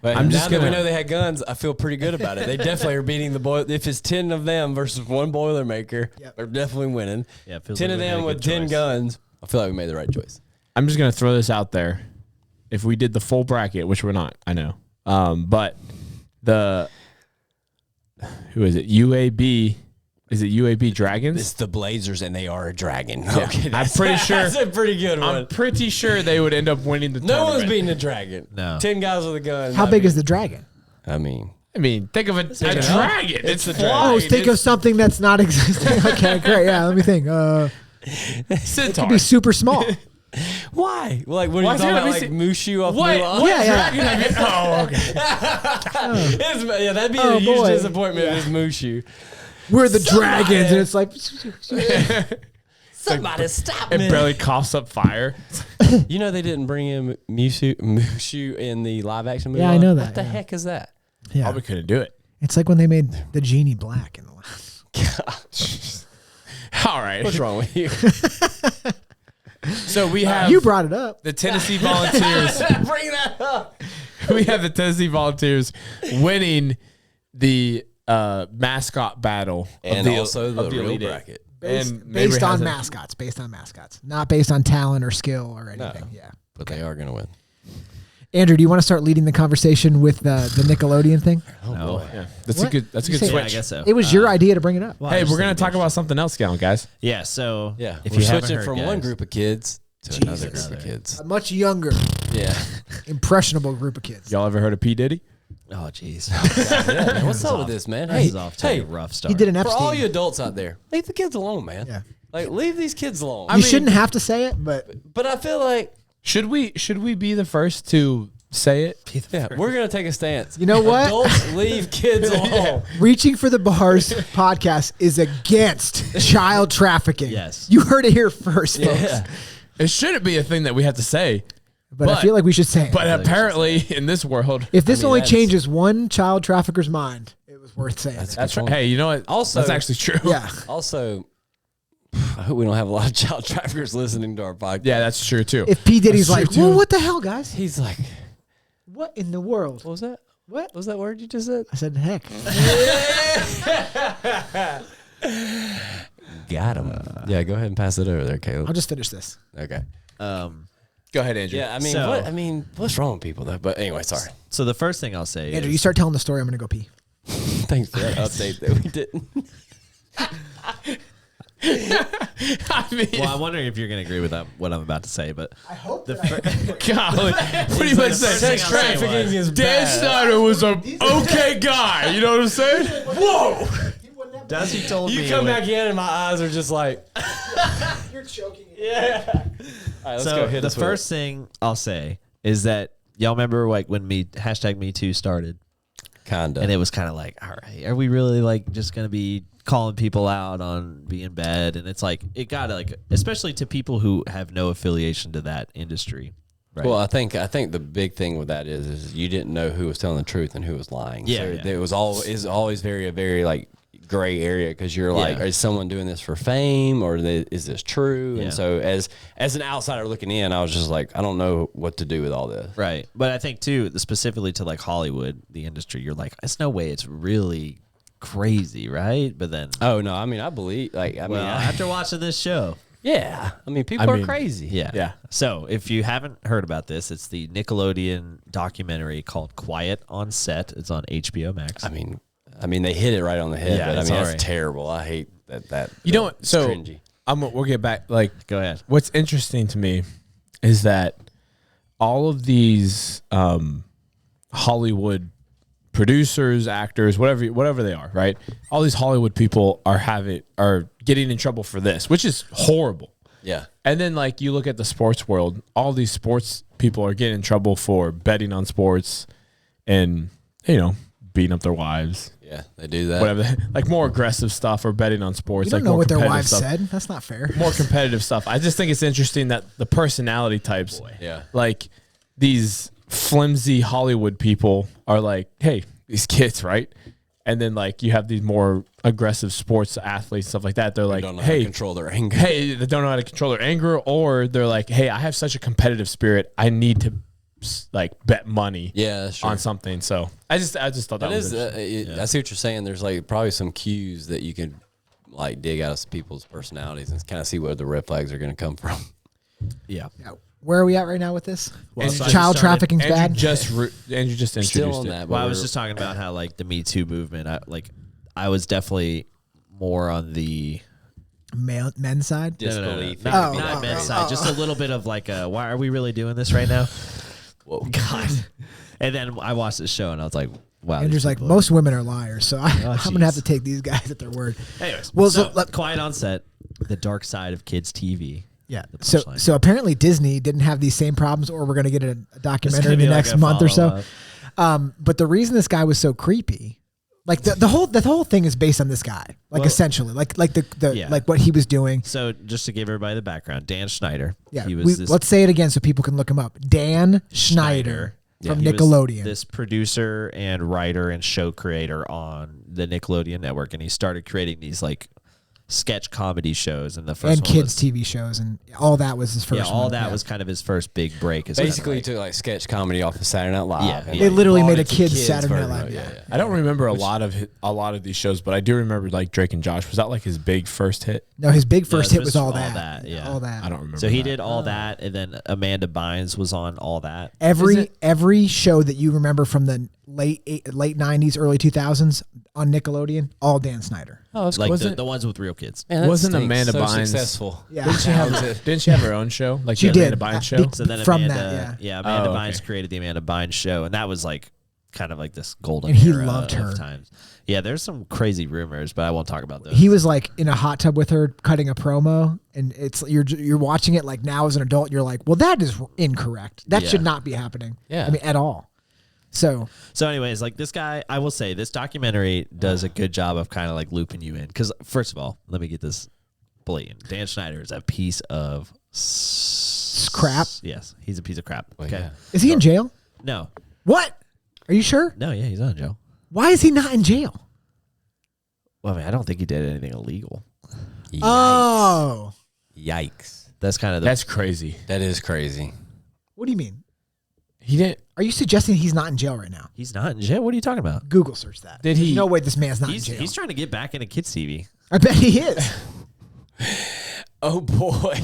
But I'm now just that we gonna- know they had guns, I feel pretty good about it. They definitely are beating the boy. If it's 10 of them versus one Boilermaker, Yep. they're definitely winning. Yeah, it feels 10 like of we made a them with good 10 choice. guns. I feel like we made the right choice. I'm just gonna throw this out there. If we did the full bracket, which we're not, I know, but the who is it? UAB. Is it UAB Dragons? It's the Blazers, and they are a dragon. Yeah. Okay, I'm pretty sure. That's a pretty good one. I'm pretty sure they would end up winning the No tournament. one's beating a dragon. No. 10 guys with a gun. How big is the dragon? I mean, I mean, think of a dragon. It's a Oh, dragon. think of something that's not existing. Okay, great. Yeah, let me think. It Centaur. could be super small. Why? Like, what are Why you talking about? is Like it- Mushu off What? Mulan? What Yeah, dragon have you? Oh, okay. Yeah, that'd be Oh, a huge boy. disappointment if it's Mushu. We're the dragons, and it's like, Somebody stop It me. barely coughs up fire. You know they didn't bring in Mushu in the live action movie? Yeah, I know that, What the yeah. heck is that? yeah. Probably couldn't do it. It's like when they made the genie black in the last. All right. What's wrong with you? So we have You brought it up. the Tennessee Volunteers. Bring that up. We have the Tennessee Volunteers winning the mascot battle And also the real Elite Eight. bracket. Based, And Mabry based has on a- mascots. Based on mascots. Not based on talent or skill or anything. No. Yeah. But they are going to win. Andrew, do you want to start leading the conversation with the Nickelodeon thing? No. Yeah, that's What? a good. That's a You good say- Yeah, I switch. guess so. It was your idea to bring it up. Well, I Hey, was we're gonna thinking talk about something else now, guys. Yeah, so Yeah. if We're you haven't switching heard, from guys, one group of kids to another group of kids. A much younger, Yeah. impressionable group of kids. Y'all ever heard of P Diddy? Oh, jeez. Yeah, man, what's up with this, man? This Hey, is off to a hey, rough start. He did an for Epstein. all you adults out there, leave the kids alone, man. Yeah. Like, leave these kids alone. You shouldn't have to say it, but But I feel like, Should we be the first to say it? yeah, we're going to take a stance. You know what? Adults leave kids alone. Reaching for the Bars podcast is against child trafficking. Yes. You heard it here first, folks. Yeah. It shouldn't be a thing that we have to say, But I feel like we should say it. but apparently in this world, if this I mean, only that's- changes one child trafficker's mind, it was worth saying. that's right. Hey, you know what? Also- that's actually true. Yeah. Also, I hope we don't have a lot of child traffickers listening to our podcast. Yeah, that's true too. If P. Diddy's That's like, true, well, too. what the hell, guys? He's like, What in the world? what was that? What? What was that word you just said? I said, heck. Got him. Yeah, go ahead and pass it over there, Caleb. I'll just finish this. Okay. Go ahead, Andrew. Yeah, I mean, So- what's wrong with people though? But anyway, sorry. So the first thing I'll say Andrew, is you start telling the story. I'm going to go pee. Thanks for that update that we didn't. I mean, well, I'm wondering if you're going to agree with what I'm about to say, but I hope the golly, what do you like, want to the first say? thing I'll say Trafficking was- is Dan bad. Snyder was a okay guy. You know what I'm saying? Whoa! Dusty told You me come when- back in and my eyes are just like, You're choking. yeah. All right, let's so go hit the us with it. first thing I'll say is that y'all remember like when #Me Too started, Kinda. and it was kind of like, all right, are we really like just gonna be calling people out on being bad? And it's like it got like, especially to people who have no affiliation to that industry, right? Well, I think the big thing with that is you didn't know who was telling the truth and who was lying. Yeah, so yeah. It was always very like gray area because you're like, Yeah. is someone doing this for fame or is this true? Yeah. And so as an outsider looking in, I was just like, I don't know what to do with all this. Right. But I think too, specifically to like Hollywood, the industry, you're like, there's no way it's really crazy, right? But then, Oh no, I mean I believe like I well, mean after watching this show, yeah, I mean people are mean, crazy. yeah. Yeah. So if you haven't heard about this, it's the Nickelodeon documentary called Quiet on Set. It's on HBO Max. I mean they hit it right on the head. Yeah, but I it's mean all that's right. terrible. I hate that. You know what? it's So cringy. we'll get back. Like, Go ahead. what's interesting to me is that all of these Hollywood producers, actors, whatever they are, right? All these Hollywood people are getting in trouble for this, which is horrible. Yeah. And then like you look at the sports world, all these sports people are getting in trouble for betting on sports and beating up their wives, Yeah, they do that. whatever, like more aggressive stuff or betting on sports. You don't like know more what their competitive wives stuff. said. That's not fair. More competitive stuff. I just think it's interesting that the personality types, Yeah. like these flimsy Hollywood people are like, hey, these kids, right? And then like you have these more aggressive sports athletes, stuff like that. They're like, don't know how to hey, control their anger. hey, they don't know how to control their anger, or they're like, hey, I have such a competitive spirit. I need to like bet money Yeah, that's true. on something. So I just thought that It was is. interesting. I see what you're saying. There's like probably some cues that you can like dig out of people's personalities and kind of see where the red flags are going to come from. Yeah. Yeah. Where are we at right now with this? Well, so I Child just started- trafficking's Andrew bad. Andrew just introduced Still on it. that. Well, I but was we're- just talking about how like the Me Too movement, I was definitely more on the Men's side. disbelief. Not, Oh, not oh, men's oh, side, oh, just a little bit of like, why are we really doing this right now? Whoa. God. And then I watched this show and I was like, wow. Andrew's like, most women are liars, so I'm going to have to take these guys at their word. Anyways, Well, so, so quiet on set, the dark side of kids TV. Yeah. The So punchline. apparently Disney didn't have these same problems, or we're going to get a It's documentary gonna in be the like next a month or so. follow-up. But the reason this guy was so creepy, like the whole thing is based on this guy, like Well, essentially, like the yeah. like what he was doing. So just to give everybody the background, Dan Schneider. Yeah. He was this Let's say it again so people can look him up. Dan Schneider from He was Nickelodeon. this producer and writer and show creator on the Nickelodeon network, and he started creating these like sketch comedy shows. And the first and one kids was, TV shows, and all that was his first. yeah, all one. that was kind of his first big break. Is kind of Basically, like- took like sketch comedy off of Saturday Night Live. Yeah, and, They like, literally brought made it a to kids' kids Saturday Night version. Live, yeah. I don't remember a lot of these shows, but I do remember like Drake and Josh. Was that like his big first hit? No, his big first this hit was was all all that. that, All that. I don't remember. So he that. did all that, and then Amanda Bynes was on all that. Every show that you remember from the late 90s, early 2000s on Nickelodeon, all Dan Snyder. Oh, that's Like cool. the ones with real kids. Man, that Wasn't stinks. Amanda so Bynes- successful? Yeah. Didn't she have her own show? Like She the did. Amanda Bynes show. Be- So then From Amanda, that, Amanda Oh, Bynes okay. created the Amanda Bynes show, and that was like kind of like this golden And he era loved her. of times. Yeah, there's some crazy rumors, but I won't talk about those. He was like in a hot tub with her cutting a promo, and it's you're watching it like now as an adult, you're like, well, that is incorrect. That Yeah. should not be happening. Yeah. I mean, at all. So anyways, like this guy, I will say this documentary does a good job of kind of like looping you in. Because first of all, let me get this blatant. Dan Schneider is a piece of crap. Yes, he's a piece of crap. Well, Okay. yeah. is he in jail? No, What? Are you sure? no, yeah, he's not in jail. Why is he not in jail? Well, I mean, I don't think he did anything illegal. Yikes. Oh, Yikes. That's kind of the That's crazy. That is crazy. what do you mean? He didn't. Are you suggesting he's not in jail right now? He's not in jail. What are you talking about? Google search that. Did he- There's no way this man's not in He's jail. trying to get back into kids TV. I bet he is. Oh boy.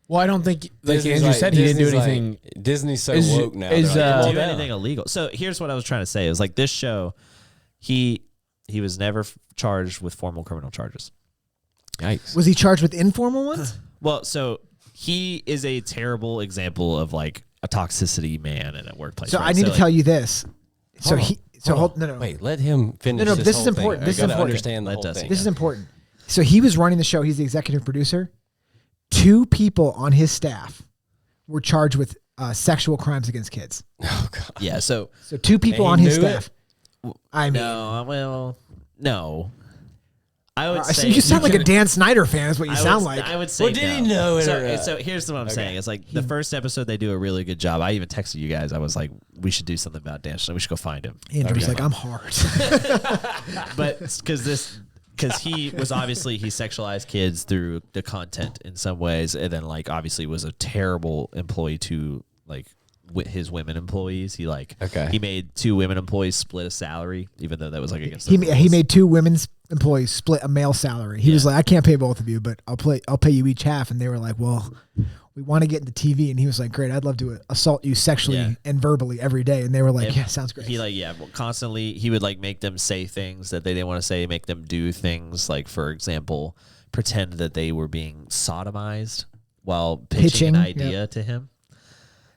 Well, I don't think, like Disney's Andrew said, he didn't do Disney's anything. Disney's so Is- woke now. is, They're like, uh, Do well, anything illegal. So here's what I was trying to say. It was like this show, he was never charged with formal criminal charges. yikes. Was he charged with informal ones? Well, so he is a terrible example of like a toxicity man in a workplace. So right? I need to like, tell you this. So Hold he. on. So Hold hold. No, no. Wait, let him finish. No, this whole is thing. important. I This is gotta important. understand the Let whole Dustin thing. This is important. So he was running the show. He's the executive producer. 2 people on his staff were charged with sexual crimes against kids. Oh god. Yeah. So So 2 people And on he his knew staff. I mean, no. Well, no. I would so say you sound like a Dan Snyder fan. Is what you sound like. I would say. Well, did he know it or not? So here's what I'm saying. It's like the first episode they do a really good job. I even texted you guys. I was like, we should do something about Dan Schneider. We should go find him. Andrew's like, I'm hard. But because he was obviously he sexualized kids through the content in some ways, and then like obviously was a terrible employee to like his women employees. He like he made 2 women employees split a salary, even though that was like against the he rules. made 2 women's employees split a male salary. He was like, I can't pay both of you, but I'll pay you each half. And they were like, well, we want to get into TV. And he was like, great, I'd love to assault you sexually and verbally every day. And they were like, yeah, sounds great. He constantly he would like make them say things that they didn't want to say, make them do things like, for example, pretend that they were being sodomized while pitching an idea to him.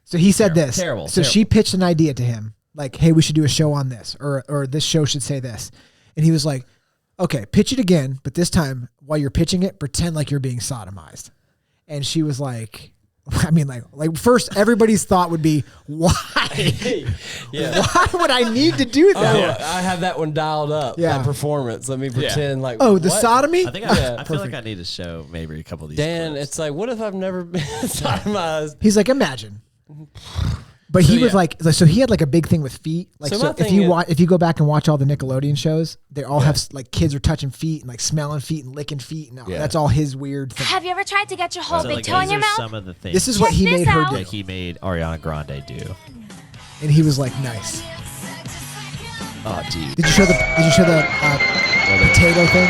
So he said this. Terrible. So she pitched an idea to him, like, hey, we should do a show on this, or this show should say this. And he was like, okay, pitch it again, but this time while you're pitching it, pretend like you're being sodomized. And she was like, I mean, like first everybody's thought would be, why? Yeah. Why would I need to do that? I have that one dialed up. Yeah. That performance. Let me pretend like. Oh, the what? sodomy? I think I feel like I need to show maybe a couple of these. Dan, clips. it's like, what if I've never been sodomized? He's like, imagine. But he was like, so he had like a big thing with feet. Like, So so my if thing you is- watch, if you go back and watch all the Nickelodeon shows, they all have like kids are touching feet and like smelling feet and licking feet, and that's all his weird thing. Have you ever tried to get your whole So, big like, toe in these your are mouth? some of the things This is what he Check made this her out. do, that he made Ariana Grande do. and he was like, nice. Oh, dude. Did you show the potato thing?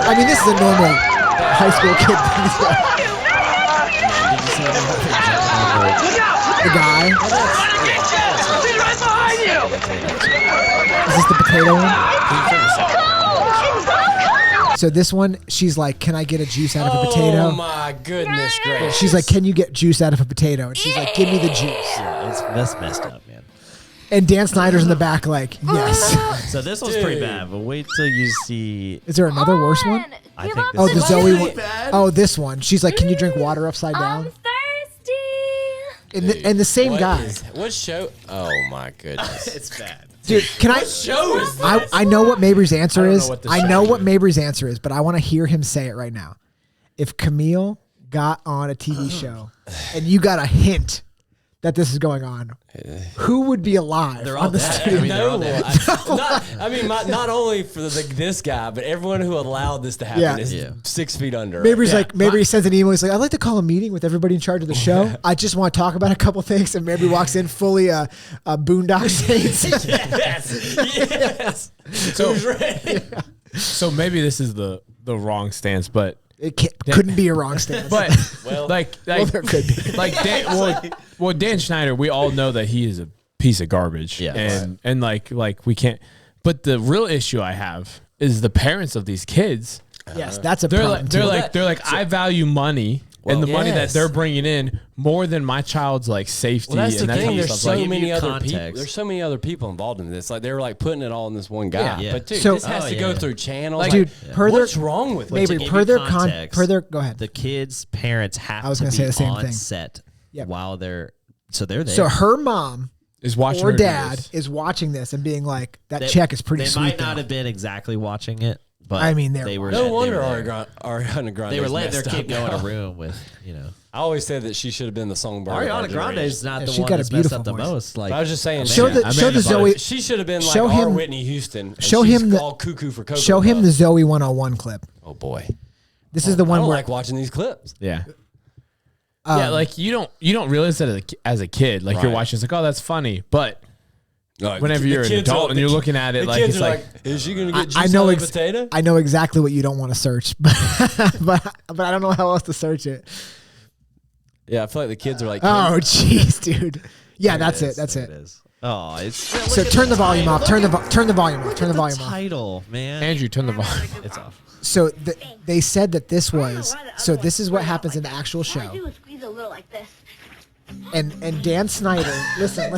I mean, this is a normal high school kid thing. The guy. Is this the potato one? So this one, she's like, can I get a juice out of a potato? Oh my goodness gracious. She's like, can you get juice out of a potato? And she's like, give me the juice. Yeah, that's messed up, man. And Dan Snyder's in the back like, yes. So this one's pretty bad, but wait till you see. Is there another worse one? I think Oh, this the is Zoe really one. bad. Oh, this one. She's like, can you drink water upside I'm down? thirsty. And the same guy. What show? Oh my goodness. It's bad. Dude, can I? Show is I know what Mabry's answer know is. what the I show know is. what Mabry's answer is, but I want to hear him say it right now. If Camille got on a TV show and you got a hint that this is going on, who would be alive They're all on the dead. studio? I mean, they're all dead. not only for this guy, but everyone who allowed this to happen Yeah. is Yeah. 6 feet under. Mabry's Yeah. like, Mabry sends an email. He's like, I'd like to call a meeting with everybody in charge of the show. I just want to talk about a couple things. And Mabry walks in fully a Boondock Saints. Yes. So maybe this is the wrong stance, but It couldn't be a wrong stance. but Well- like there could be. like Dan Schneider, we all know that he is a piece of garbage. Yeah. And like we can't. But the real issue I have is the parents of these kids. Yes, that's a They're problem like too. they're like I value money and the money that yes. they're bringing in more than my child's like safety. Well, that's the and that thing. type of There's stuff. so Like, many you other people. context. There's so many other people involved in this. Like they were like putting it all in this one guy. Yeah. But dude, So- this has Oh, to yeah. go through channels. Like, Dude, per their, what's wrong with Mabry, it? give per you their context, go ahead. The kids' parents have I was to gonna be say the same on thing. set Yep. while they're there. So her mom is watching or her do dad this. is watching this and being like, that They- check is pretty They sweet. might not though. have been exactly watching it, but I mean, they were. No they wonder were there. Ariana Grande. They were letting their messed kid up go in now. a room with I always said that she should have been the songbird. of our Ariana Grande generation. is not Yeah, the she's one got a that's messed beautiful up the voice. most. Like I was just saying. Show man, the show the Amanda Zoe she should have been like show our him- Whitney Houston. And show she's him the- all cuckoo for Cocoa show him the Puffs. Zoe 101 clip. Oh boy, This is the I one don't where like watching these clips. Yeah. Yeah, like you don't realize that as a kid, like you're Right. watching, it's like, oh, that's funny. But No, whenever the you're an kids adult are- and you're looking at it, the like kids it's are like, is she gonna get juice I know out of a potato? I know exactly what you don't want to search, but I don't know how else to search it. Yeah, I feel like the kids are like, Oh jeez, dude. Yeah, that's it. is, That's there it. is. Oh, it's So turn the volume off. Turn the volume off. Turn the volume off. title, man. Andrew, turn the volume. It's off. So they said that this was. So this is what happens in the actual show. Squeeze a little like this. And Dan Snyder, listen.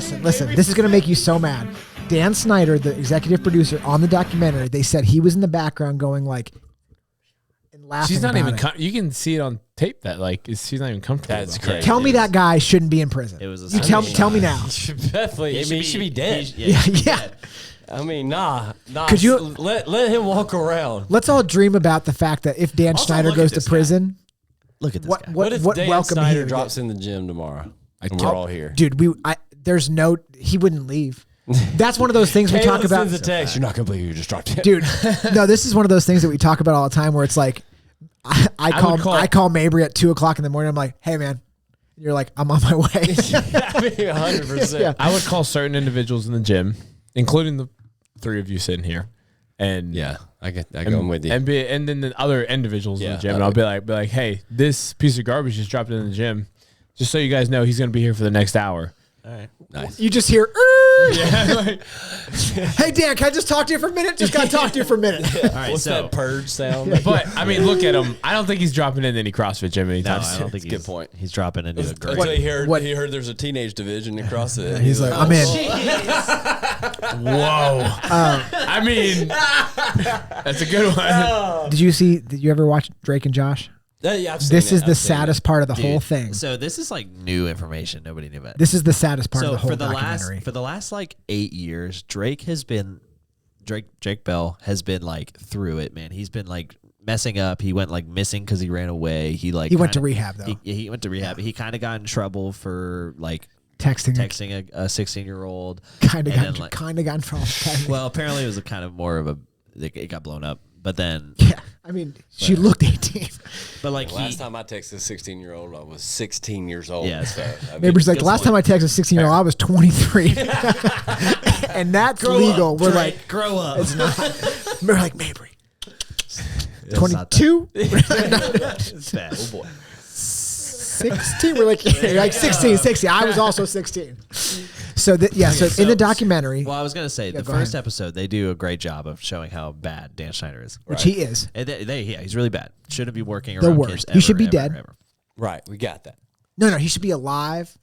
This is gonna make you so mad. Dan Snyder, the executive producer on the documentary, they said he was in the background going like, and laughing. She's not about even. it. You can see it on tape that like she's not even comfortable. That's about it. crazy. Tell me that guy shouldn't be in prison. It was a You tell scandal. me now. Definitely. I mean, he should be dead. Yeah, yeah. I mean, nah. Could you- let him walk around? Let's all dream about the fact that if Dan Also, Schneider look at goes to this guy. prison, Look at this what guy. what What if what Dan welcome Snyder he drops in the gym tomorrow? And Oh, we're all here. dude. There's no, he wouldn't leave. That's one of those things we Caleb talk about, sends a text. You're not gonna believe you just dropped it, dude. No, this is one of those things that we talk about all the time, where it's like, I call Mabry at 2:00 in the morning. I'm like, hey man, and you're like, I'm on my way. 100%. Yeah. I would call certain individuals in the gym, including the three of you sitting here, and Yeah, I go in with you. and then the other individuals in Yeah, the gym, and I'll be like, hey, this piece of garbage just dropped in the gym. Just so you guys know, he's gonna be here for the next hour. All right. Nice. You just hear, Yeah, like, hey Dan, can I just talk to you for a minute? Just gotta talk to you for a minute. All right. What's So that purge sound? but I mean, look at him. I don't think he's dropping in any CrossFit gym no, anytime I soon. don't think Good he's point. He's dropping into a great. Until he what- heard there's a teenage division across it. He's like, I'm in. Whoa. I mean, that's a good one. Did you ever watch Drake and Josh? Yeah, I've seen This it. is the I've seen saddest part of the whole Dude, thing. So this is like new information nobody knew about. This is the saddest part of So the whole for the documentary. last like 8 years, Drake Bell has been like through it, man. He's been like messing up. He went like missing because he ran away. He went to rehab, though. He went to rehab. He kind of got in trouble for like texting a 16-year-old. kind of and got then, like- kind of got in trouble. Well, apparently it was a kind of more of a it got blown up. But then, Yeah, I mean, she looked 18. but like Last time I texted a 16-year-old, I was 16 years old. Yeah. So, I mean, Neighbor's like, guess last what? time I texted a 16-year-old, I was 23. And that's legal. We're like, grow up. it's not. We're like, Mabry. It's not that- 22? It's bad. Oh boy. 16? We're like, you're like 16. I was also 16. So, so in the documentary, Well, I was gonna say the go first ahead. episode they do a great job of showing how bad Dan Schneider is. which he is, And he's really bad. Shouldn't be working The around worst. kids He should be ever, dead. ever. right, we got that. no, he should be alive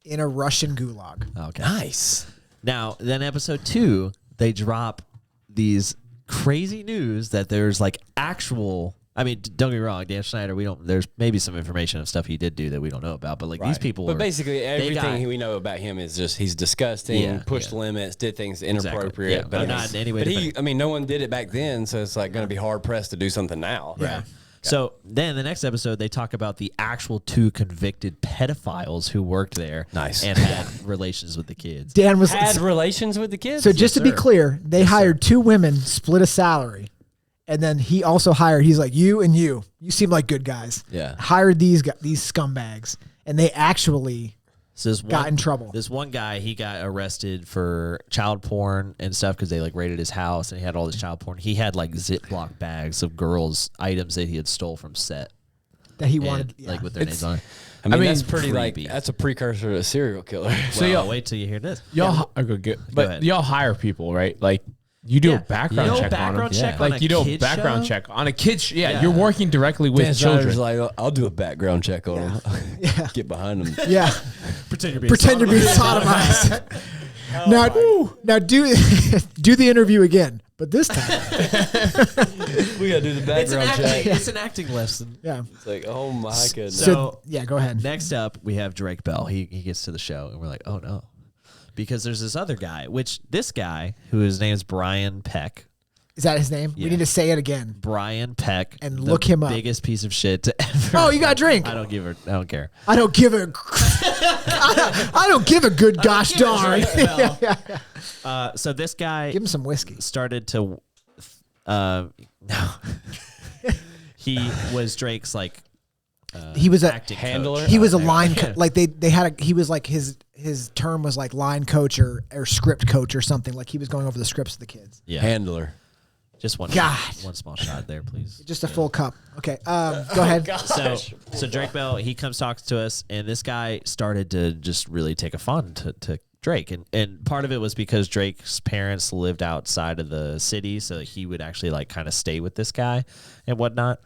in a Russian gulag. Okay. Nice. Now, then episode 2, they drop these crazy news that there's like actual. I mean, don't get me wrong, Dan Schneider. There's maybe some information of stuff he did do that we don't know about, but like these people. But basically, everything we know about him is just he's disgusting, pushed limits, did things inappropriate. Exactly. But not in any way. But no one did it back then, so it's like going to be hard pressed to do something now. Yeah. So then the next episode, they talk about the actual 2 convicted pedophiles who worked there. Nice. And had relations with the kids. Dan was Had relations with the kids. So just to be clear, they hired 2 women, split a salary. And then he also hired, he's like, you and you seem like good guys. Yeah. Hired these scumbags. And they actually got in trouble. This one guy, he got arrested for child porn and stuff because they like raided his house and he had all this child porn. He had like Ziploc bags of girls' items that he had stole from set. That he wanted. Like with their names on it. I mean, that's pretty pretty that's a precursor to a serial killer. So y'all wait till you hear this. Y'all hire people, right? Like you do a background check on them. Like you do a background check on a kid. You're working directly with children. Like, I'll do a background check on them. Yeah. Get behind them. Yeah. Pretend you're being sodomized. Now do the interview again, but this time We gotta do the background check. It's an acting lesson. Yeah. It's like, oh my goodness. So yeah, go ahead. Next up, we have Drake Bell. He gets to the show, and we're like, oh no, because there's this other guy, this guy who his name is Brian Peck. Is that his name? Yeah. We need to say it again. Brian Peck. And look him up. Biggest piece of shit to ever. Oh, you got a drink. I don't care. I don't give a. I don't give a good gosh darn. So this guy. Give him some whiskey. Started to. No. He was Drake's like. He was a handler. He was a line like they had he was like his term was like line coach or script coach or something, like he was going over the scripts of the kids. Yeah. Handler. Just one. God. One small shot there, please. Just a full cup. Okay. Go ahead. So Drake Bell, he comes talks to us, and this guy started to just really take a fond to Drake, and part of it was because Drake's parents lived outside of the city, so he would actually like kind of stay with this guy and whatnot.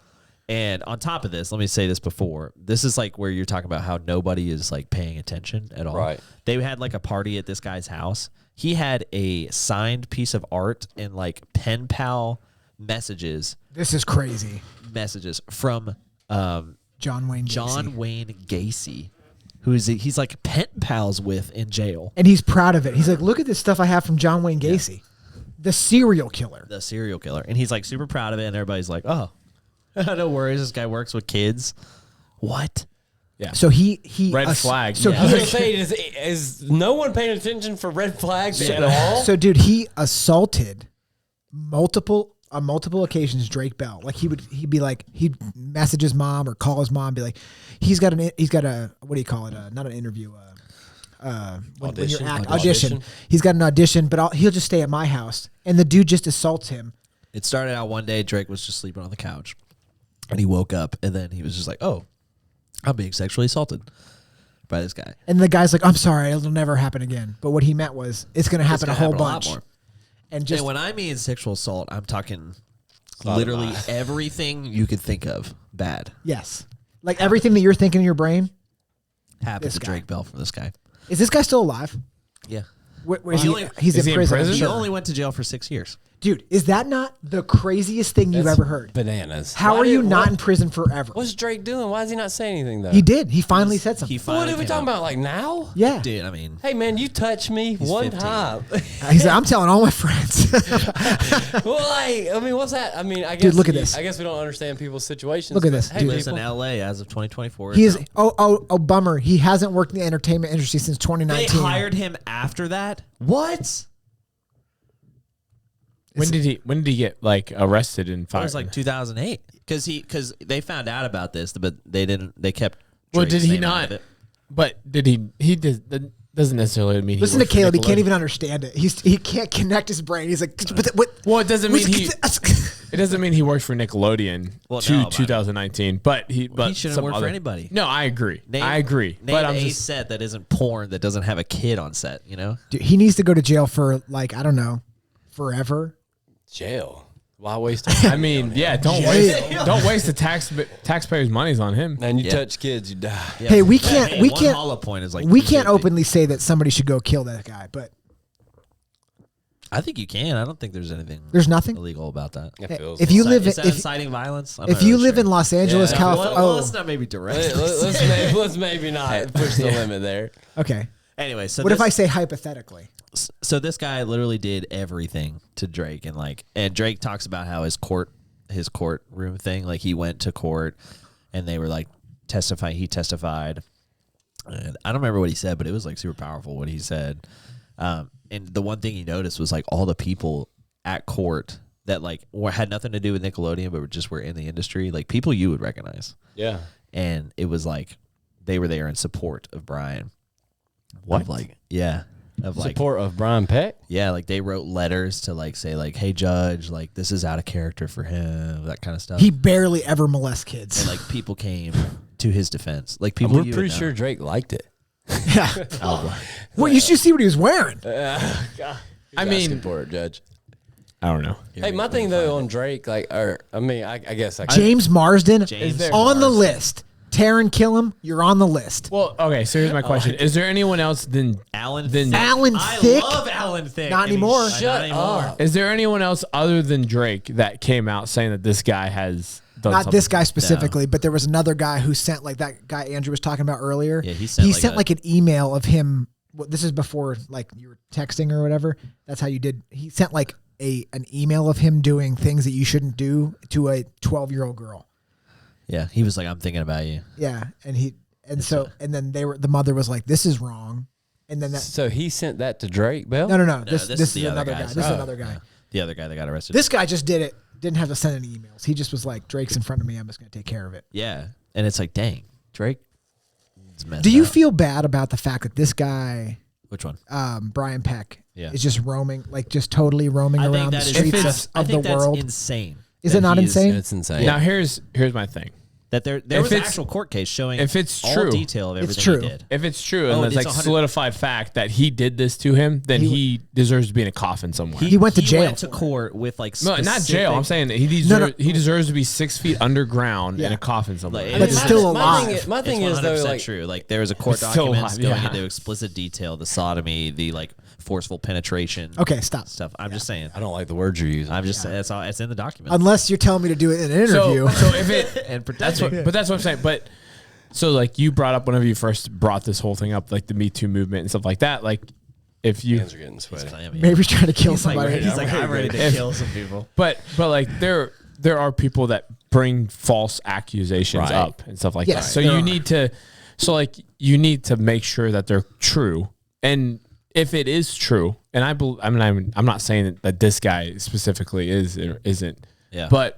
And on top of this, let me say this before. This is like where you're talking about how nobody is like paying attention at all. Right. They had like a party at this guy's house. He had a signed piece of art and like pen pal messages. This is crazy. Messages from John Wayne Gacy, he's like pen pals with in jail. And he's proud of it. He's like, look at this stuff I have from John Wayne Gacy, the serial killer. And he's like super proud of it. And everybody's like, oh, no worries. This guy works with kids. What? Yeah. So he red flag. So I was gonna say, is no one paying attention for red flags at all? So dude, he assaulted multiple occasions Drake Bell. Like he'd be like, he'd message his mom or call his mom and be like, he's got a what do you call it? Not an interview. When you're audition. He's got an audition, but he'll just stay at my house, and the dude just assaults him. It started out one day. Drake was just sleeping on the couch, and he woke up, and then he was just like, "Oh, I'm being sexually assaulted by this guy." And the guy's like, "I'm sorry, it'll never happen again." But what he meant was, it's going to happen a whole bunch. And when I mean sexual assault, I'm talking literally everything you could think of bad. Yes, like everything that you're thinking in your brain happened to Drake Bell for this guy. Is this guy still alive? Yeah. He's in prison. He only went to jail for 6 years. Dude, is that not the craziest thing you've ever heard? Bananas. How are you not in prison forever? What's Drake doing? Why does he not say anything though? He did. He finally said something. What are we talking about? Like now? Yeah. Dude, I mean. Hey man, you touched me one 15. time. He's like, I'm telling all my friends. Well, I mean, what's that? I mean, I guess. Dude, look at this. I guess we don't understand people's situations. Look at this. He lives in LA as of 2024. He is. Oh, bummer. He hasn't worked in the entertainment industry since 2019. They hired him after that? What? When did he get like arrested and fired? It was like 2008 because they found out about this, but they didn't. They kept. Well, Drake's did he name out not? of it. But did he? He doesn't necessarily mean. Listen to Caleb. He can't even understand it. He can't connect his brain. He's like, what? Well, it doesn't mean he. It doesn't mean he worked for Nickelodeon to 2019. But he shouldn't work for anybody. No, I agree. Name but I'm a set that isn't porn that doesn't have a kid on set. You know, dude, he needs to go to jail for like I don't know, forever. Jail. Why waste time? I mean, yeah, don't waste the taxpayers' money's on him. And you touch kids, you die. Yeah. Hey, we can't hollow point is like we can't openly say that somebody should go kill that guy, but I think you can. I don't think there's anything There's nothing. illegal about that. It feels If you like- live Is that if inciting violence? I'm if not you really live sure. in Los Angeles, Yeah. California, Well, let's not maybe directly. let's maybe not push the limit there. okay. Anyway, so What if I say hypothetically? So this guy literally did everything to Drake, and Drake talks about how his courtroom thing, like he went to court, and they were like testifying. He testified, and I don't remember what he said, but it was like super powerful what he said. And the one thing he noticed was like all the people at court that like had nothing to do with Nickelodeon, but just were in the industry, like people you would recognize. Yeah. And it was like they were there in support of Brian. What? Of like, yeah. Of like, Support of Brian Peck. yeah, like they wrote letters to like say like, hey judge, like this is out of character for him, that kind of stuff. He barely ever molests kids. And like people came to his defense. Like people We're you pretty would know. sure Drake liked it. Yeah. Well, you should see what he was wearing. I mean, Asking for it, Judge. I don't know. Hey, my thing though on Drake, like, I guess I James Marsden James on the Marsden. list. Taryn Killam, you're on the list. Well, okay. So here's my question: is there anyone else than Alan Then- Thicke. Alan I Thicke? love Alan Thicke. Not And he- anymore. not Shut anymore. up. Is there anyone else other than Drake that came out saying that this guy has done Not something? this guy specifically, but there was another guy who sent like that guy Andrew was talking about earlier. Yeah, he sent like an email of him. Well, this is before like you were texting or whatever. That's how you did. He sent like an email of him doing things that you shouldn't do to a 12-year-old girl. Yeah, he was like, I'm thinking about you. Yeah, and then the mother was like, "This is wrong," and then that. So he sent that to Drake Bell? No. This this is is the other another guy. guy. This is Oh, another guy. The other guy that got arrested. This guy just did it. Didn't have to send any emails. He just was like, "Drake's in front of me. I'm just going to take care of it." Yeah, and it's like, dang, Drake. is messed Do you up. feel bad about the fact that this guy, Which one? Brian Peck, Yeah. is just roaming, like just totally roaming I around think the that is. streets I of the think that's world? insane. Is that it not he is- insane? It's insane. Now here's my thing. That there If was an it's- actual court case showing if it's all true- detail of It's everything true. he did. If it's true Oh, and it's it's like 100 solidified fact that he did this to him, then he deserves to be in a coffin somewhere. He went to jail Went to for it. court with like no, not jail. I'm saying that he deserves to be 6 feet underground in Yeah. a coffin somewhere. Like, But it's still my alive. thing It's is though, 100% like, true. Like there was a court It's still documents alive, going yeah. into explicit detail, the sodomy, the like forceful penetration. Okay, stop. Stuff. I'm just saying. I don't like the words you're using. I'm just saying that's all. It's in the document. Unless you're telling me to do it in an interview. So if it and that's what, but that's what I'm saying. But so like you brought up whenever you first brought this whole thing up, like the Me Too movement and stuff like that. Like if you, Hands are getting sweaty. Maybe he's trying to kill He's like, somebody. he's like, I'm ready to kill some people. but like there are people that bring false accusations Right. up and stuff like Yes, that. So there you are. need to make sure that they're true. And if it is true, and I'm not saying that this guy specifically is or isn't, Yeah. but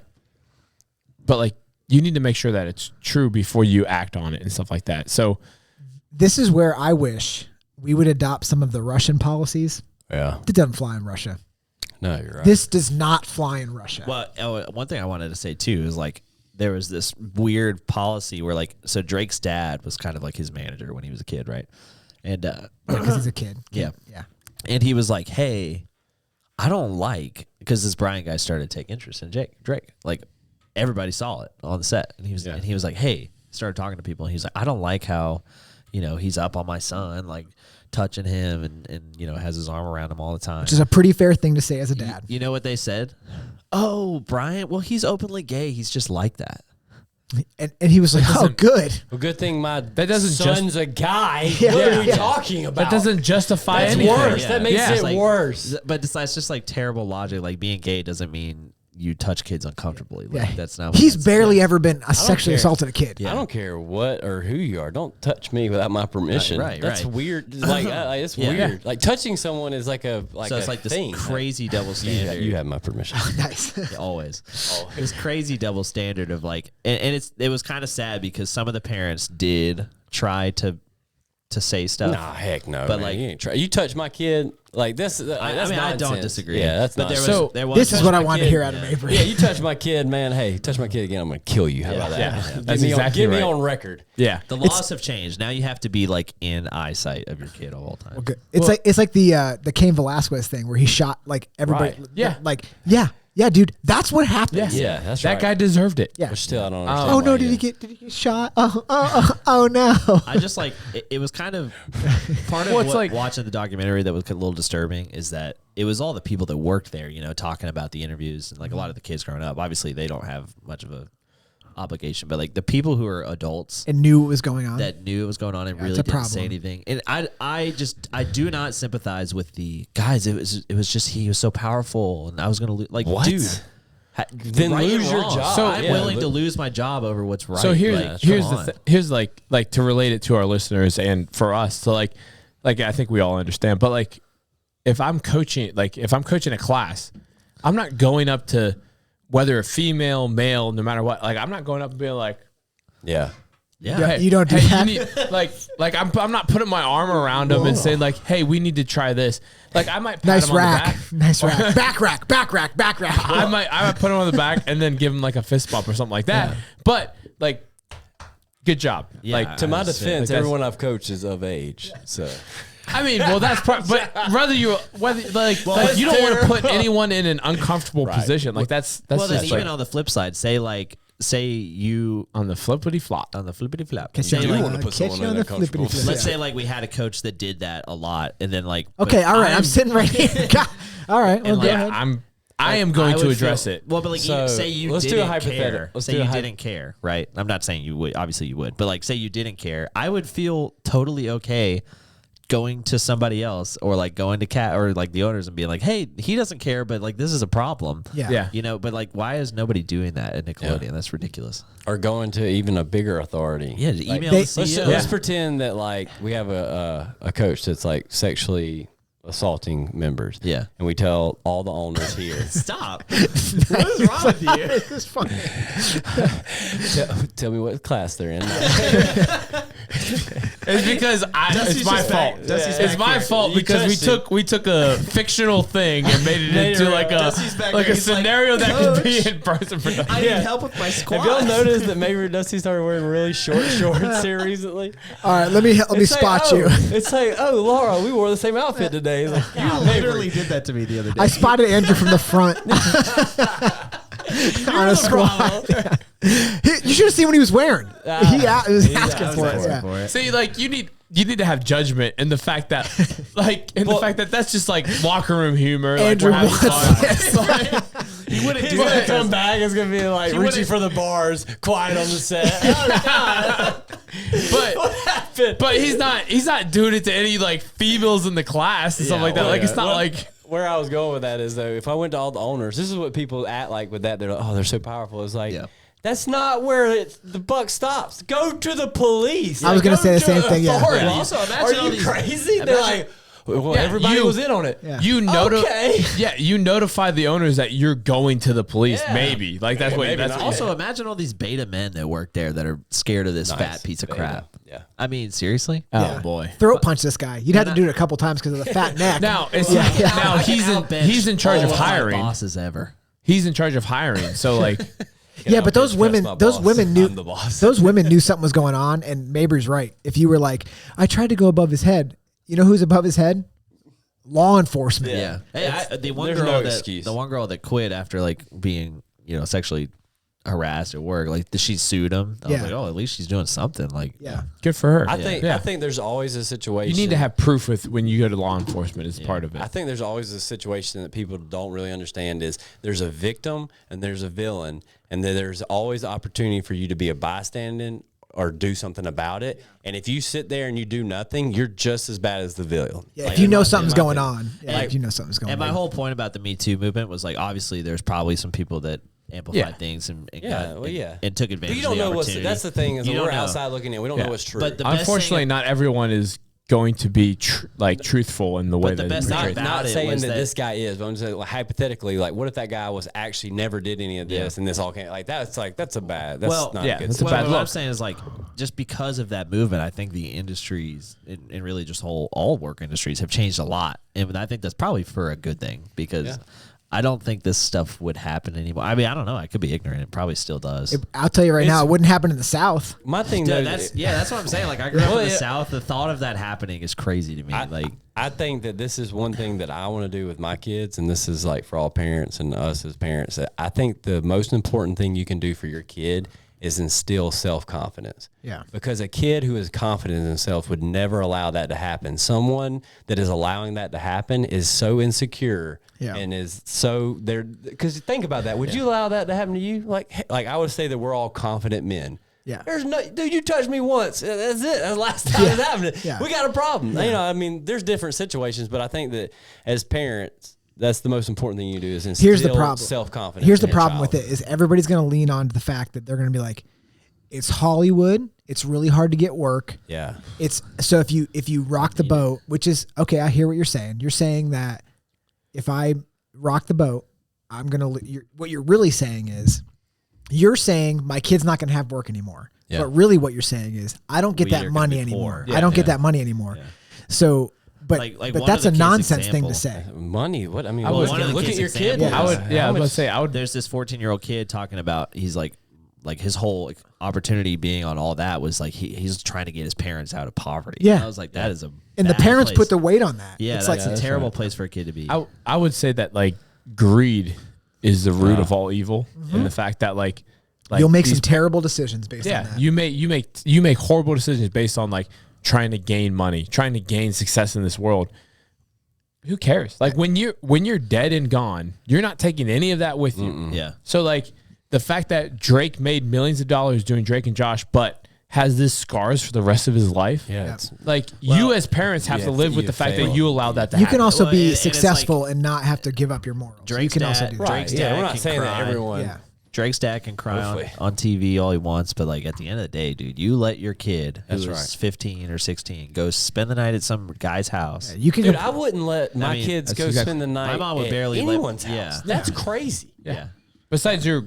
like you need to make sure that it's true before you act on it and stuff like that. So This is where I wish we would adopt some of the Russian policies. Yeah. It doesn't fly in Russia. No, you're right. This does not fly in Russia. Well, one thing I wanted to say too is like there was this weird policy where like so Drake's dad was kind of like his manager when he was a kid, right? And Because he's a kid. Yeah. Yeah. and he was like, "Hey, I don't like," because this Brian guy started to take interest in Drake. Like everybody saw it on the set, and he was like, "Hey," started talking to people, and he's like, "I don't like how, he's up on my son, like touching him, and has his arm around him all the time." Which is a pretty fair thing to say as a dad. You know what they said? "Oh, Brian, well, he's openly gay. He's just like that." And he was like, "Oh, good." Well, good thing my doesn't son's a guy. Yeah. What are we Yeah. talking about? that doesn't justify That's anything. worse. Yeah. That makes Yeah. it It's like- worse. But it's just like terrible logic. Like being gay doesn't mean you touch kids uncomfortably. Like, Yeah. that's not. What He's that's- barely ever been sexually care. assaulted a kid. Yeah. I don't care what or who you are. Don't touch me without my permission. Right, That's right. weird. Like it's Yeah. weird. Like touching someone is like a So it's like this thing. crazy double You standard. you have my permission. Nice. Yeah, always. This crazy double standard of like, and it was kind of sad because some of the parents did try to say stuff. Nah, heck no. But man. like- you ain't try. You touch my kid like this. That's I mean, I don't nonsense. disagree. Yeah, that's but not. there was. This is what I my wanted to kid. hear out of Mabry. Yeah, you touch my kid, man. Hey, touch my kid again, I'm gonna kill you. How about that? Yeah. Get That's me exactly on, get me right. on record. Yeah. The laws have changed. Now you have to be like in eyesight of your kid all the time. Well, good. It's like the Cain Velasquez thing where he shot like everybody. Right. Yeah. Like yeah. Yeah, dude, that's what happened. Yeah, that's that right. guy deserved it. Yeah. But still, I don't understand. Oh no, why did he get shot? Oh no. I just like it was kind of part of Well, it's what like- watching the documentary that was a little disturbing is that it was all the people that worked there, talking about the interviews and like a lot of the kids growing up. Obviously, they don't have much of a obligation, but like the people who are adults And knew what was going on. that knew what was going on and Yeah, really it's a didn't say problem. anything. And I do not sympathize with the guys. It was just he was so powerful, and I was gonna like What? dude. Then right lose and your wrong. job. So I'm Yeah, willing to but- lose my job over what's right. So here's Like, here's come the on. here's like to relate it to our listeners and for us. So like I think we all understand. But like if I'm coaching a class, I'm not going up to whether a female, male, no matter what. Like I'm not going up and being like, Yeah. Yeah. You don't do hey, that. you need, like I'm not putting my arm around them and saying like, hey, we need to try this. Like I might pat Nice them on the rack. back. Nice rack. Back rack. I might put him on the back and then give him like a fist bump or something like that. But like, good job. Yeah. Like To my Like, defense, that's- everyone I've coached is of age. So I mean, well, that's part. But whether you like you don't want to put anyone in an uncomfortable position. Like that's Well, then just even like on the flip side, say you on the flippity flop. on the flippity flop. Catch Say you do like, wanna put catch someone you in on a the flippity comfortable flip. let's say like we had a coach that did that a lot, and then like but Okay, all right. I'm sitting right here. All right. Well, And go like, ahead. I am going I to would address feel- it. Well, but like So, say you let's do a didn't hypothetical. care. Let's Say do a you hy- didn't care, right? I'm not saying you would. Obviously, you would. But like, say you didn't care. I would feel totally okay going to somebody else or like going to Cat or like the owners and being like, hey, he doesn't care, but like this is a problem. Yeah. Yeah. But like, why is nobody doing that at Nickelodeon? That's ridiculous. or going to even a bigger authority. Yeah, to email they- the Let's, CEO. let's pretend that like we have a coach that's like sexually assaulting members. Yeah. And we tell all the owners here, Stop. What is wrong with you? This is funny. tell me what class they're in. It's because it's my fault. It's my fault because we took a fictional thing and made it into like Dusty's back a there. He's like, scenario that could be "Coach, in person. For I need help with my squat. Have y'all noticed that Mabry and Dusty started wearing really short shorts here recently? All right. Let me It's spot like, you. It's like, oh, Laura, we wore the same outfit today. It's like, You literally did that to me the other day. I spotted Andrew from the front on a squat. You should have seen what he was wearing. He was asking for it. Yeah. See, like you need to have judgment in the fact that that's just like locker room humor. Andrew like, we're having wants fun. this. Like, You wouldn't He's do gonna that. come back. It's gonna be like reaching wouldn't- for the bars, quiet on the set. Oh, God. but he's not doing it to any like females in the class and stuff Yeah, like that. well, Like it's yeah. not Well, like where I was going with that is though, if I went to all the owners, this is what people act like with that. They're like, oh, they're so powerful. It's like, Yeah. that's not where the buck stops. Go to the police. I was gonna Go say the to same thing, yeah. authority. Yeah. Also, imagine Are all you these- crazy? They're like, well, Yeah, everybody you- was in on it. Yeah. you Okay. you notify the owners that you're going to the police. Yeah. Maybe like that's what. Maybe That's not. what Also, imagine all these beta men that work there that are scared of this fat piece of Beta. crap. Yeah. I mean, seriously? Oh Yeah. boy. Throat punch this guy. You'd have to do it a couple times because of the fat neck. Now it's Yeah. now he's in charge all of my hiring. bosses ever. He's in charge of hiring. So like Yeah, but those Trust women, my those boss. women knew, I'm the boss. those women knew something was going on. And Mabry's right. If you were like, I tried to go above his head. You know who's above his head? Law enforcement. Yeah. Hey, the one there's girl no that excuse. the one girl that quit after like being sexually harassed at work, like she sued him. I was Yeah. like, oh, at least she's doing something. Like, Yeah. good for her. I think Yeah. I think there's always a situation. You need to have proof with when you go to law enforcement as part of it. I think there's always a situation that people don't really understand is there's a victim and there's a villain, and then there's always the opportunity for you to be a bystander or do something about it. And if you sit there and you do nothing, you're just as bad as the villain. Yeah, Like, if you in know my- something's in my going opinion. on. Yeah, if you know something's going and on. my whole point about the Me Too movement was like, obviously, there's probably some people that amplified Yeah. things and Yeah, well, yeah. and took But advantage. you don't of the know what's opportunity. that's the thing is You when don't we're know. outside looking in, we don't Yeah. know what's true. But the best Unfortunately, thing- not everyone is going to be truthful in the way the that best they thing portray. about not it saying was that that- this guy is, but I'm just saying, like, hypothetically, like, what if that guy was actually never did any of this and this all came like that's a bad. That's Well, not yeah, a good that's a Well, bad what I'm look. saying is like, just because of that movement, I think the industries and really just all work industries have changed a lot, and I think that's probably for a good thing because I don't think this stuff would happen anymore. I mean, I don't know. I could be ignorant. It probably still does. I'll tell you right now, it wouldn't happen in the South. My thing, Dude, though, that's what I'm saying. Like I grew up in the South. The thought of that happening is crazy to me. I think that this is one thing that I want to do with my kids, and this is like for all parents and us as parents. I think the most important thing you can do for your kid is instill self-confidence. Yeah. Because a kid who is confident in himself would never allow that to happen. Someone that is allowing that to happen is so insecure and is so there. Because think about that. Would you allow that to happen to you? Like I would say that we're all confident men. Yeah. There's no, dude, you touched me once. That's it. That's the last time it's happening. Yeah. We got a problem. You know, I mean, there's different situations, but I think that as parents, that's the most important thing you do is instill self-confidence. Here's the problem with it is everybody's going to lean on to the fact that they're going to be like, it's Hollywood. It's really hard to get work. Yeah. It's so if you rock the boat, which is okay. I hear what you're saying. You're saying that if I rock the boat, I'm going to, what you're really saying is you're saying my kid's not going to have work anymore. Yeah. But really what you're saying is I don't get that money anymore. I don't get that money anymore. Yeah. So, but that's a nonsense thing to say. Money? What? I mean, look at your kid. Yeah. I was going to say, there's this 14-year-old kid talking about, he's like his whole opportunity being on all that was like he's trying to get his parents out of poverty. Yeah. And I was like, that is and the parents put the weight on that. Yeah, it's that's like a terrible place for a kid to be. I would say that like greed is the root of all evil, and the fact that like you'll make some terrible decisions based on that. you make horrible decisions based on like trying to gain money, trying to gain success in this world. Who cares? Like when you're dead and gone, you're not taking any of that with you. Yeah. So like the fact that Drake made millions of dollars doing Drake and Josh, but has this scars for the rest of his life. Yeah. Like you as parents have to live with the fact that you allowed that to happen. You can also be successful and not have to give up your morals. Drake's you can dad, also do that. Drake's Yeah, dad we're not can saying cry. that everyone. Yeah. Drake's dad can cry on TV all he wants, but like at the end of the day, dude, you let your kid who's 15 or 16 go spend the night at some guy's house. You can Dude, I wouldn't let my kids go spend the night my mom would at barely anyone's house. Yeah. That's crazy. Yeah. Besides your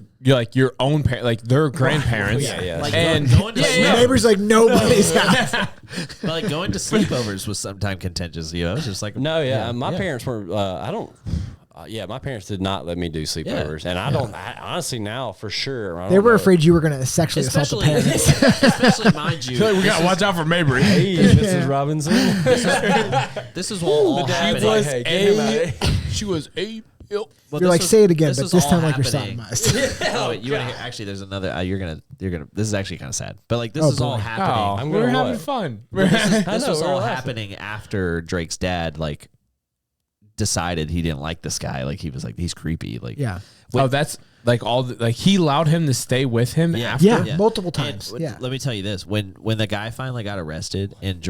own parents, like their grandparents. Yeah. Like And going to The neighbor's like nobody's house. but like going to sleepovers was sometimes contentious. You know, it's just like My parents were. My parents did not let me do sleepovers, and I don't. Honestly, now for sure, I They don't were know. afraid you were going to sexually assault the parents. especially mind you, we gotta watch out for Mabry. Hey, Mrs. Robinson. this is all happening. She was a. Well, You're like, say it again, this but is this all time like you're happening. sodomized. Oh, wait, you want to hear? Actually, there's another. You're gonna. This is actually kind of sad, but like this is all happening. We're having fun. This was all happening after Drake's dad like decided he didn't like this guy. Like he was like, he's creepy. Like That's like he allowed him to stay with him after. Yeah, multiple times. And let me tell you this: when the guy finally got arrested and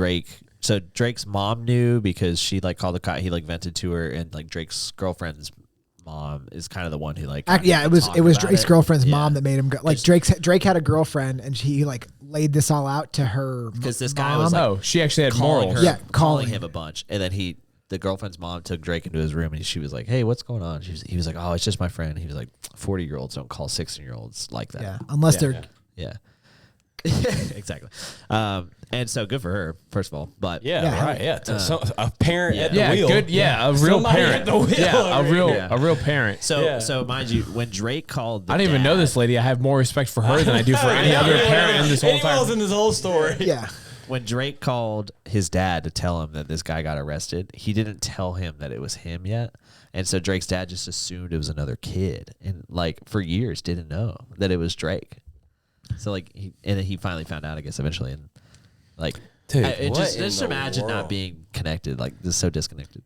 so Drake's mom knew because she like called the cop. He like vented to her, and like Drake's girlfriend's mom is kind of the one who like it was Drake's girlfriend's mom that made him go. Like Drake had a girlfriend, and he like laid this all out to her because this mom. guy was like, she actually had morals. calling him a bunch, and then the girlfriend's mom took Drake into his room, and she was like, "Hey, what's going on?" He was like, "Oh, it's just my friend." He was like, "40-years-olds don't call 16-year-olds like that." Yeah, unless they're exactly. And so good for her, first of all. But a parent at the wheel. Good. Yeah, a real Somebody parent. at the wheel. Yeah, a real parent. So mind you, when Drake called, I don't even know this lady. I have more respect for her than I do for any other parent in this whole time. in this whole story. Yeah. When Drake called his dad to tell him that this guy got arrested, he didn't tell him that it was him yet. And so Drake's dad just assumed it was another kid. And like for years didn't know that it was Drake. So like and then he finally found out, I guess, eventually. And like, dude, just imagine not being connected. Like this is so disconnected.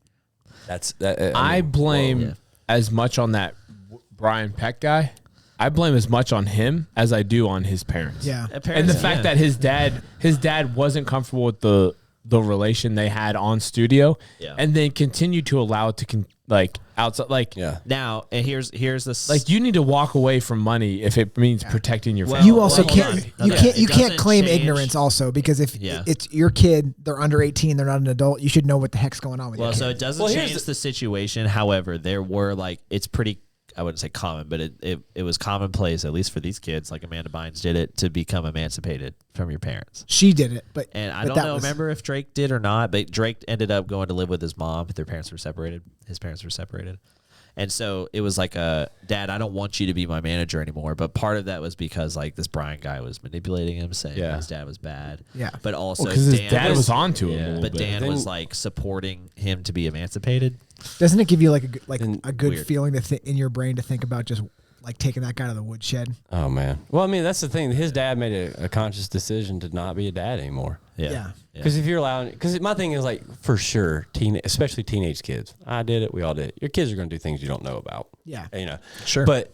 I blame as much on that Brian Peck guy. I blame as much on him as I do on his parents. Yeah. And the fact that his dad wasn't comfortable with the relation they had on studio, and then continued to allow it to outside. Now, and here's this. Like you need to walk away from money if it means protecting your family. You also hold can't. on. You can't doesn't claim change. ignorance also because if it's your kid, they're under 18, they're not an adult. You should know what the heck's going on with your kid. So it doesn't change the situation. However, there were it's pretty. I wouldn't say common, but it was commonplace, at least for these kids, like Amanda Bynes did it, to become emancipated from your parents. She did it, and I don't remember if Drake did or not, but Drake ended up going to live with his mom. Their parents were separated. His parents were separated. And so it was like Dad, I don't want you to be my manager anymore. But part of that was because like this Brian guy was manipulating him, saying his dad was bad. Yeah. But also because his dad was onto him. A little But bit. Dan was like supporting him to be emancipated. Doesn't it give you like a good Weird. feeling to in your brain to think about just like taking that guy to the woodshed? Oh man. Well, I mean, that's the thing. His dad made a conscious decision to not be a dad anymore. Yeah. Because if you're allowing, because my thing is like, for sure, especially teenage kids. I did it. We all did it. Your kids are going to do things you don't know about. Yeah. You know. Sure. But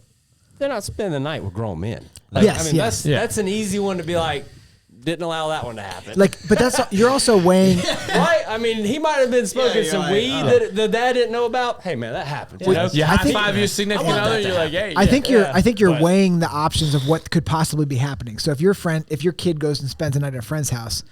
they're not spending the night with grown men. Like, Yes, I mean, yes. that's an easy one to be like, didn't allow that one to happen. Like, but you're also weighing. Right? I mean, he might have been smoking you're some like, weed that the dad didn't know about. Hey, man, that happens. You know? You I high think- five your significant I want other. that to You're like, hey. I think you're but- weighing the options of what could possibly be happening. So if your kid goes and spends a night at a friend's house,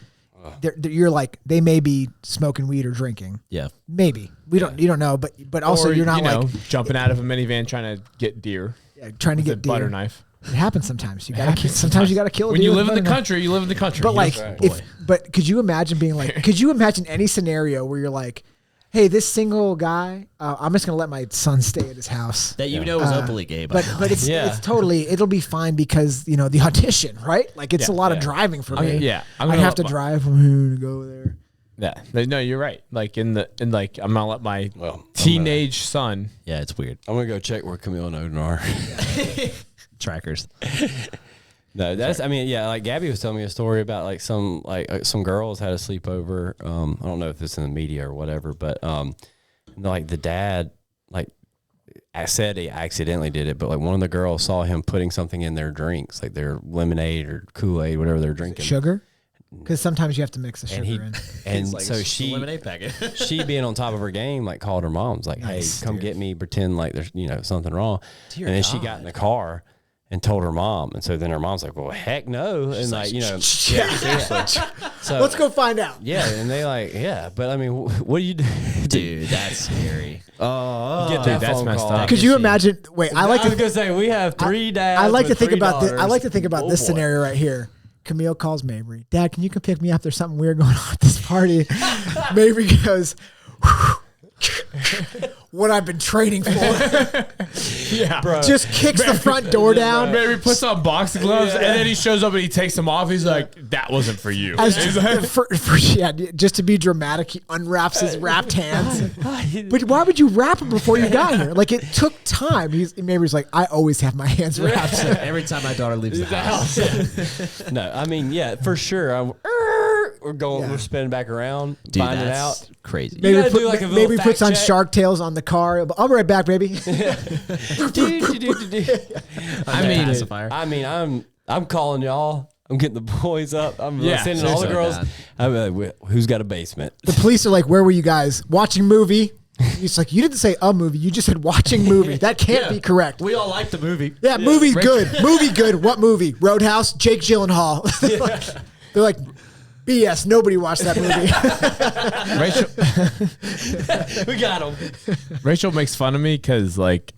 you're like, they may be smoking weed or drinking. Yeah. Maybe you don't know, but also or, you're not you know, like jumping out of a minivan trying to get deer trying to with a get deer. butter knife. It happens sometimes. You gotta sometimes you gotta kill. A When deer you with live a in the butter knife. country, you live in the country. But like, Yes. but could you imagine being like? Could you imagine any scenario where you're like, hey, this single guy, I'm just gonna let my son stay at his house. That you know is openly gay, But it's totally it'll be fine because the audition, right? Like it's a lot of driving for me. I'm I gonna have to let drive from here to go there. Yeah, no, you're right. Like I'm gonna let my Well, teenage son. yeah, it's weird. I'm going to go check where Camille and Odin are. Trackers. No, that's. I mean, yeah. Like Gabby was telling me a story about like some girls had a sleepover. I don't know if it's in the media or whatever, but like the dad, like I said, he accidentally did it, but like one of the girls saw him putting something in their drinks, like their lemonade or Kool-Aid, whatever they're drinking. Sugar, because sometimes you have to mix the sugar And in. and Like so a she lemonade packet. she being on top of her game, like called her mom's like, Nice, hey, come dude. get me, pretend like there's something wrong. Dear And then she God. got in the car and told her mom. And so then her mom's like, well, heck no. And like, so Let's go find out. yeah. And they like, yeah, but I mean, what do you do? Dude, that's scary. Oh, Get that that's phone messed call. up. Could you imagine? Wait, I like I was to. gonna say we have three dads. I like to with think three about this. I daughters. like to think about Oh, this boy. scenario right here. Camille calls Mabry. Dad, can you come pick me up? There's something weird going on at this party. Mabry goes, what I've been training for. Yeah, bro. Just kicks the front door down. Mary puts on boxing gloves and then he shows up and he takes them off. He's like, "That wasn't for you." Just to be dramatic, he unwraps his wrapped hands. But why would you wrap them before you got here? Like, it took time. Mabry's like, I always have my hands wrapped. every time my daughter leaves the house. No, I mean, yeah, for sure. We're going. Yeah. We're spinning back around, Dude, finding that's out. crazy. You gotta do like a little Maybe fact puts on check. Shark Tales on the car. I'll be right back, baby. I mean, I'm calling y'all. I'm getting the boys up. I'm sending all the seriously. girls. Bad. I'm like, who's got a basement? The police are like, where were you guys? Watching movie. He's like, you didn't say a movie. You just said watching movie. That can't be correct. We all like the movie. Yeah, movie's good. Movie good. What movie? Roadhouse? Jake Gyllenhaal. They're like, BS. Nobody watched that movie. We got them. Rachel makes fun of me because like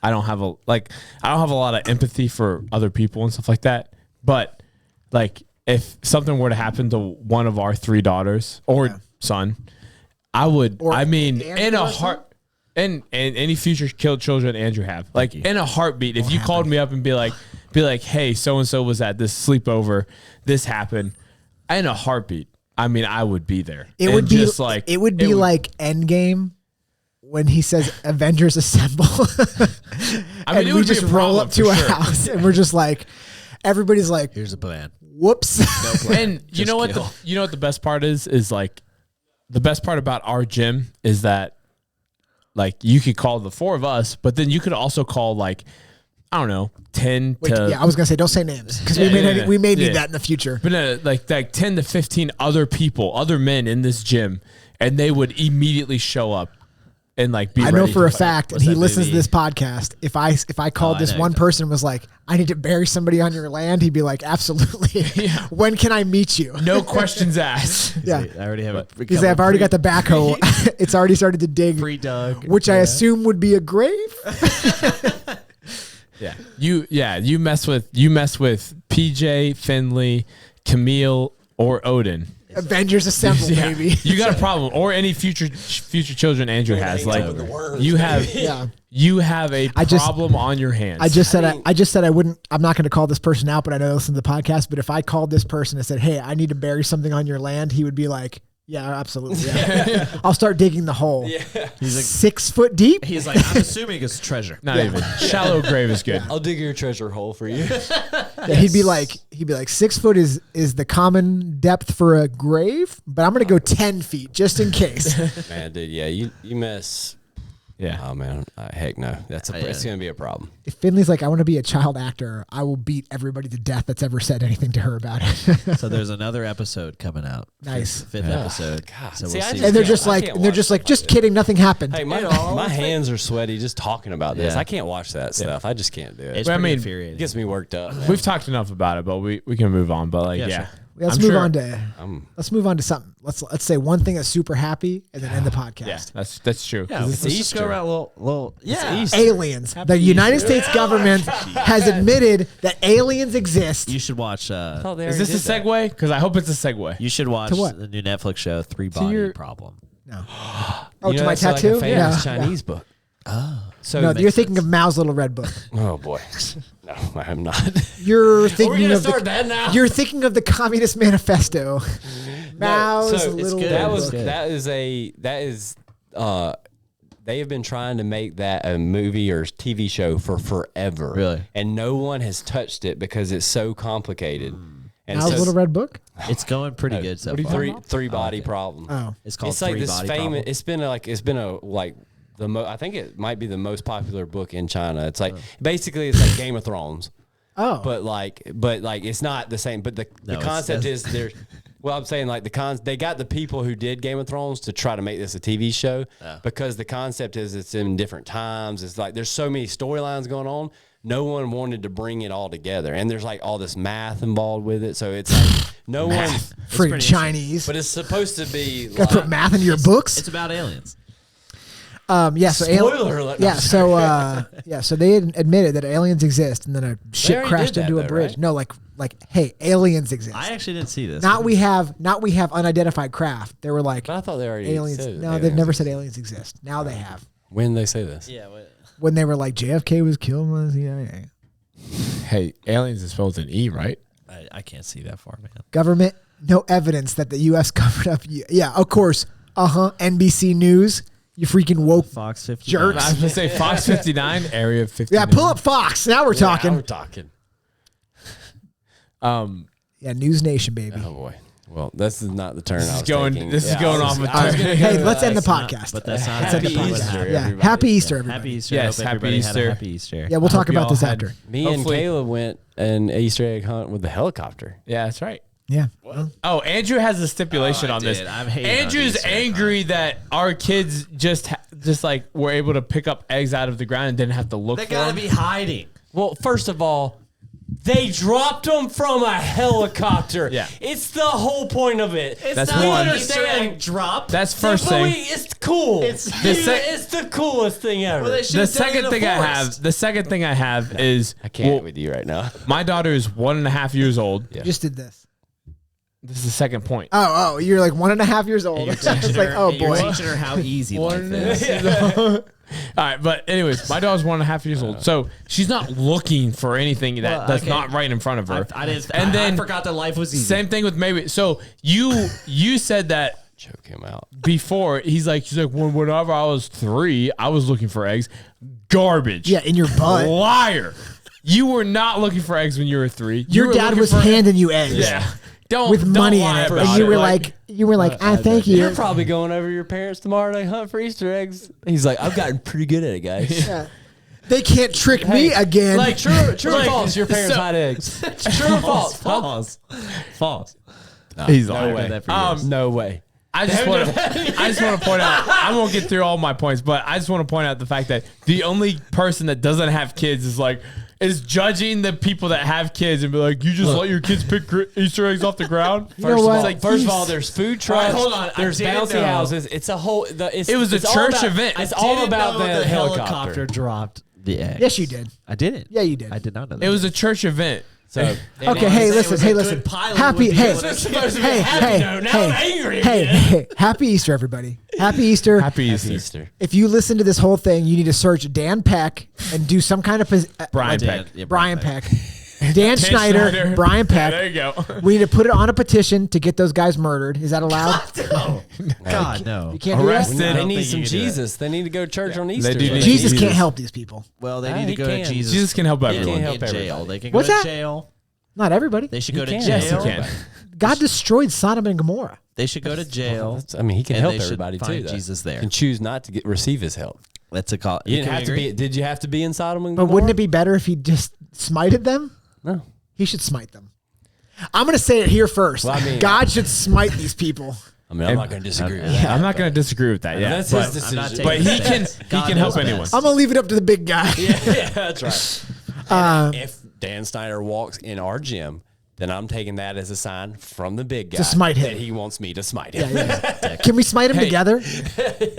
I don't have a lot of empathy for other people and stuff like that. But like if something were to happen to one of our three daughters or son, I would. Or I mean, Andrew in a or son? heart. And any future killed children Andrew have, like in a heartbeat, if you called me up and be like, hey, so and so was at this sleepover, this happened, in a heartbeat. I mean, I would be there. It would be just like like Endgame when he says Avengers Assemble. I mean, it and we would just be a roll problem up to for a sure. house and we're just like, everybody's like, Here's a plan. whoops. And you know what? kill. You know what the best part is like, the best part about our gym is that, like, you could call the four of us, but then you could also call like, I don't know, 10 Wait, to yeah, I was gonna say don't say names because Yeah, we may need yeah. that in the future. but like 10 to 15 other people, other men in this gym, and they would immediately show up and like be. I know ready for to a fight. fact, and What's he that listens to movie? this podcast. If I called I this know one that. person and was like, I need to bury somebody on your land, he'd be like, absolutely. When can I meet you? No questions asked. Yeah. I already have a. He's like, I've already got the backhoe. It's already started to dig, pre-dug. which I assume would be a grave. You mess with PJ, Finley, Camille, or Odin, Avengers Assemble, Yeah. baby. You got a problem, or any future children Andrew has. Like you have, Yeah. you have a problem on your hands. I just said I wouldn't. I'm not going to call this person out, but I know they listen to the podcast. But if I called this person and said, "Hey, I need to bury something on your land," he would be like, "Yeah, absolutely. Yeah. I'll start digging the hole. Yeah. He's like, 6 foot deep." he's like, I'm assuming it's treasure. Not even shallow grave is good. I'll dig your treasure hole for you. Yeah, he'd be like 6 foot is the common depth for a grave, but I'm going to go 10 feet just in case. Man, dude, yeah, you mess. Yeah. Oh man, heck no. It's gonna be a problem. If Finley's like, "I want to be a child actor," I will beat everybody to death that's ever said anything to her about it. So there's another episode coming out. Nice. Fifth episode. God. So See, we'll I see. just And they're can't- just I like, can't watch stuff just like kidding, nothing happened. Hey, my hands are sweaty just talking about this. Yeah. I can't watch that stuff. I just can't do it. It's Well, I pretty mean, It infuriating. gets me worked up. Man. We've talked enough about it, but we can move on. But like, Yeah, yeah. sure. Let's I'm move sure- on to something. Let's say one thing that's super happy and then end the podcast. Yeah, that's true. 'Cause Yeah, this let's is just go around little. Yeah. Aliens. The United States government has admitted that aliens exist. You should watch. Oh, they Is already this a did that. segue? Because I hope it's a segue. You should watch To what? the new Netflix show, Three Body your- Problem. No. You Oh, know, to my that's like tattoo? a famous Yeah. Chinese book. Oh. So No, you're thinking of Mao's Little Red Book. Oh boy, no, I'm not. You're thinking of that now? You're thinking of the Communist Manifesto. Mao's so Little good. Red that was Book. that is they have been trying to make that a movie or TV show for forever. Really? And no one has touched it because it's so complicated. And Mao's Little Red Book? It's going pretty good so far. three body problem. Oh. It's called It's like Three this Body famous. Problem. It's been a like I think it might be the most popular book in China. It's like basically it's like Game of Thrones. Oh. But like it's not the same. But the No, concept it's- is there's. Well, I'm saying like they got the people who did Game of Thrones to try to make this a TV show because the concept is it's in different times. It's like there's so many storylines going on. No one wanted to bring it all together, and there's like all this math involved with it. So it's like no one. Freaking pretty Chinese. But it's supposed to be. Gotta Like, put math in your books? It's about aliens. Yeah, so Spoiler alert. No, Yeah, so they had admitted that aliens exist, and then a ship already crashed did that, into a though, bridge. right? No, like hey, aliens exist. I actually didn't see this. Not we have unidentified craft. They were like But I thought they already aliens. said No, aliens they've never exist. said aliens exist. Now they have. When they say this. Yeah. When they were like JFK was killed by the CIA. Hey, aliens is spelled with an E, right? I can't see that far, man. Government, no evidence that the U.S. covered up. Yeah, of course. NBC News. You freaking woke. Fox 50. Jerks. I was gonna say Fox 59, Area 59. Yeah, pull up Fox. Now we're talking. Now we're talking. Yeah, News Nation, baby. Oh boy. Well, this is not the turn I was going- taking. this is going off a I was turn. gonna go Hey, to let's end the that. podcast. But that's not Let's end the Happy podcast. Easter, Yeah, everybody. happy Easter, everybody. Happy Easter. Yes, Hope happy everybody had a Easter. happy Easter. Yeah, we'll talk hope about y'all this had- after. Me Hopefully- and Kayla went an Easter egg hunt with the helicopter. Yeah, that's right. Yeah. Oh, Andrew has a stipulation Oh, I on this. did. I'm hating on Andrew's Easter egg angry that our kids just like were able to pick up eggs out of the ground and didn't have to look They for gotta them. be hiding. Well, first of all, they dropped them from a helicopter. Yeah. It's the whole point of it. That's not one. understand. drop. That's first But thing. it's cool. It's- It's the coolest thing ever. Well, they The second thing I have is I can't well, with you right now. my daughter is 1.5 years old. Yeah. Just did this. This is the second point. Oh, you're like 1.5 years old. You're It's teaching like, her, oh you're boy. teaching her how easy life One is. All right, but anyways, my daughter's 1.5 years old, so she's not looking for anything that's okay. not right in front of her. I didn't. And then I forgot that life was easy. Same thing with Mabry. So you said that Choke him out. before. She's like, whenever I was 3, I was looking for eggs. Garbage. Yeah, in your butt. Liar. You were not looking for eggs when you were 3. You Your were dad looking was for- handing you eggs. Yeah. Don't With don't money in lie it. about And you were it. like, thank you. You're probably going over to your parents tomorrow to hunt for Easter eggs. He's like, I've gotten pretty good at it, guys. Yeah. They can't trick me again. Like True or like, false? Your parents so- hide eggs. True or false? False. He's No lying. way. That for years. No way. I just want to point out. I won't get through all my points, but I just want to point out the fact that the only person that doesn't have kids is judging the people that have kids and be like, you just let your kids pick Easter eggs off the ground. You know what? First of all, there's food trucks. All right, hold on. I There's didn't bouncy know. houses. It's a whole. It was a it's all church about- event. It's all about the helicopter. dropped the eggs. Yes, you did. I didn't. Yeah, you did. I did not know that. It was a church event. So Okay, hey, listen. Happy, happy Easter, everybody. Happy Easter. Happy Happy Easter. Easter. If you listen to this whole thing, you need to search Dan Peck and do some kind of Brian Dan- Peck. yeah, Brian Peck. Dan Schneider, Brian Yeah, Peck. there you go. We need to put it on a petition to get those guys murdered. Is that allowed? God, no. You can't Arrested. do that? They don't need think some you can do Jesus. They need to go to church on Easter. do need Jesus Jesus. can't help these people. Well, they Ah, need to he go can. to Jesus. Jesus can help in, everyone. can't help in jail. everybody. They can What's go to that? jail. Not everybody. They should go to can. jail. Yes, he can. God destroyed Sodom and Gomorrah. They should go to jail. I mean, he can and help they should everybody too. find Though. Jesus there. And choose not to receive his help. That's a call. You didn't Can we have to agree? be. Did you have to be in Sodom and But Gomorrah? wouldn't it be better if he just smited them? No. He should smite them. I'm going to say it here first. Well, I mean- God should smite these people. I mean, I'm not going to disagree with that. I'm not going to disagree with that. Yeah, That's but, his decision. I'm not taking but he the can stance. he God can help knows anyone. best. I'm going to leave it up to the big guy. Yeah, that's right. If Dan Snyder walks in our gym, then I'm taking that as a sign from the big guy To smite him. that he wants me to smite him. Can we smite him Hey. together?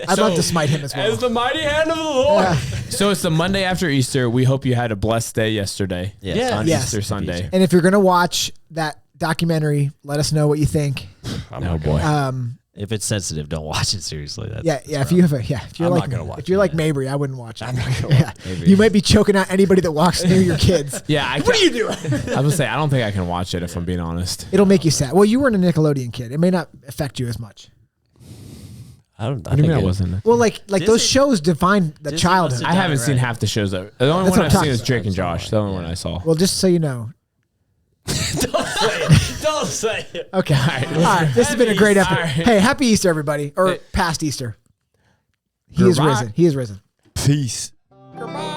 I'd love to smite him as well. As the mighty hand of the Lord. So it's the Monday after Easter. We hope you had a blessed day yesterday. Yes. Yeah. On Yes. Easter Sunday. And if you're going to watch that documentary, let us know what you think. Oh boy. If it's sensitive, don't watch it seriously. That's, Yeah. If you have if you're I'm like not gonna watch if you're it. like Mabry, I wouldn't watch it. I'm not gonna Yeah. You might be choking out anybody that walks near your kids. Yeah, What are you doing? I would say I don't think I can watch it if I'm being honest. It'll make you sad. Well, you weren't a Nickelodeon kid. It may not affect you as much. I don't. What do you mean I wasn't? Well, like those Disney- show define the Disney childhood. must I haven't seen right. half the shows. The only That's one what I've I'm seen is talking Drake and Josh. The only one I saw. Well, just so you know. Don't say it. Okay. All right. This has been a great episode. All right. Hey, happy Easter, everybody. Or past Easter. He is Goodbye. risen. He is risen. Peace. Goodbye.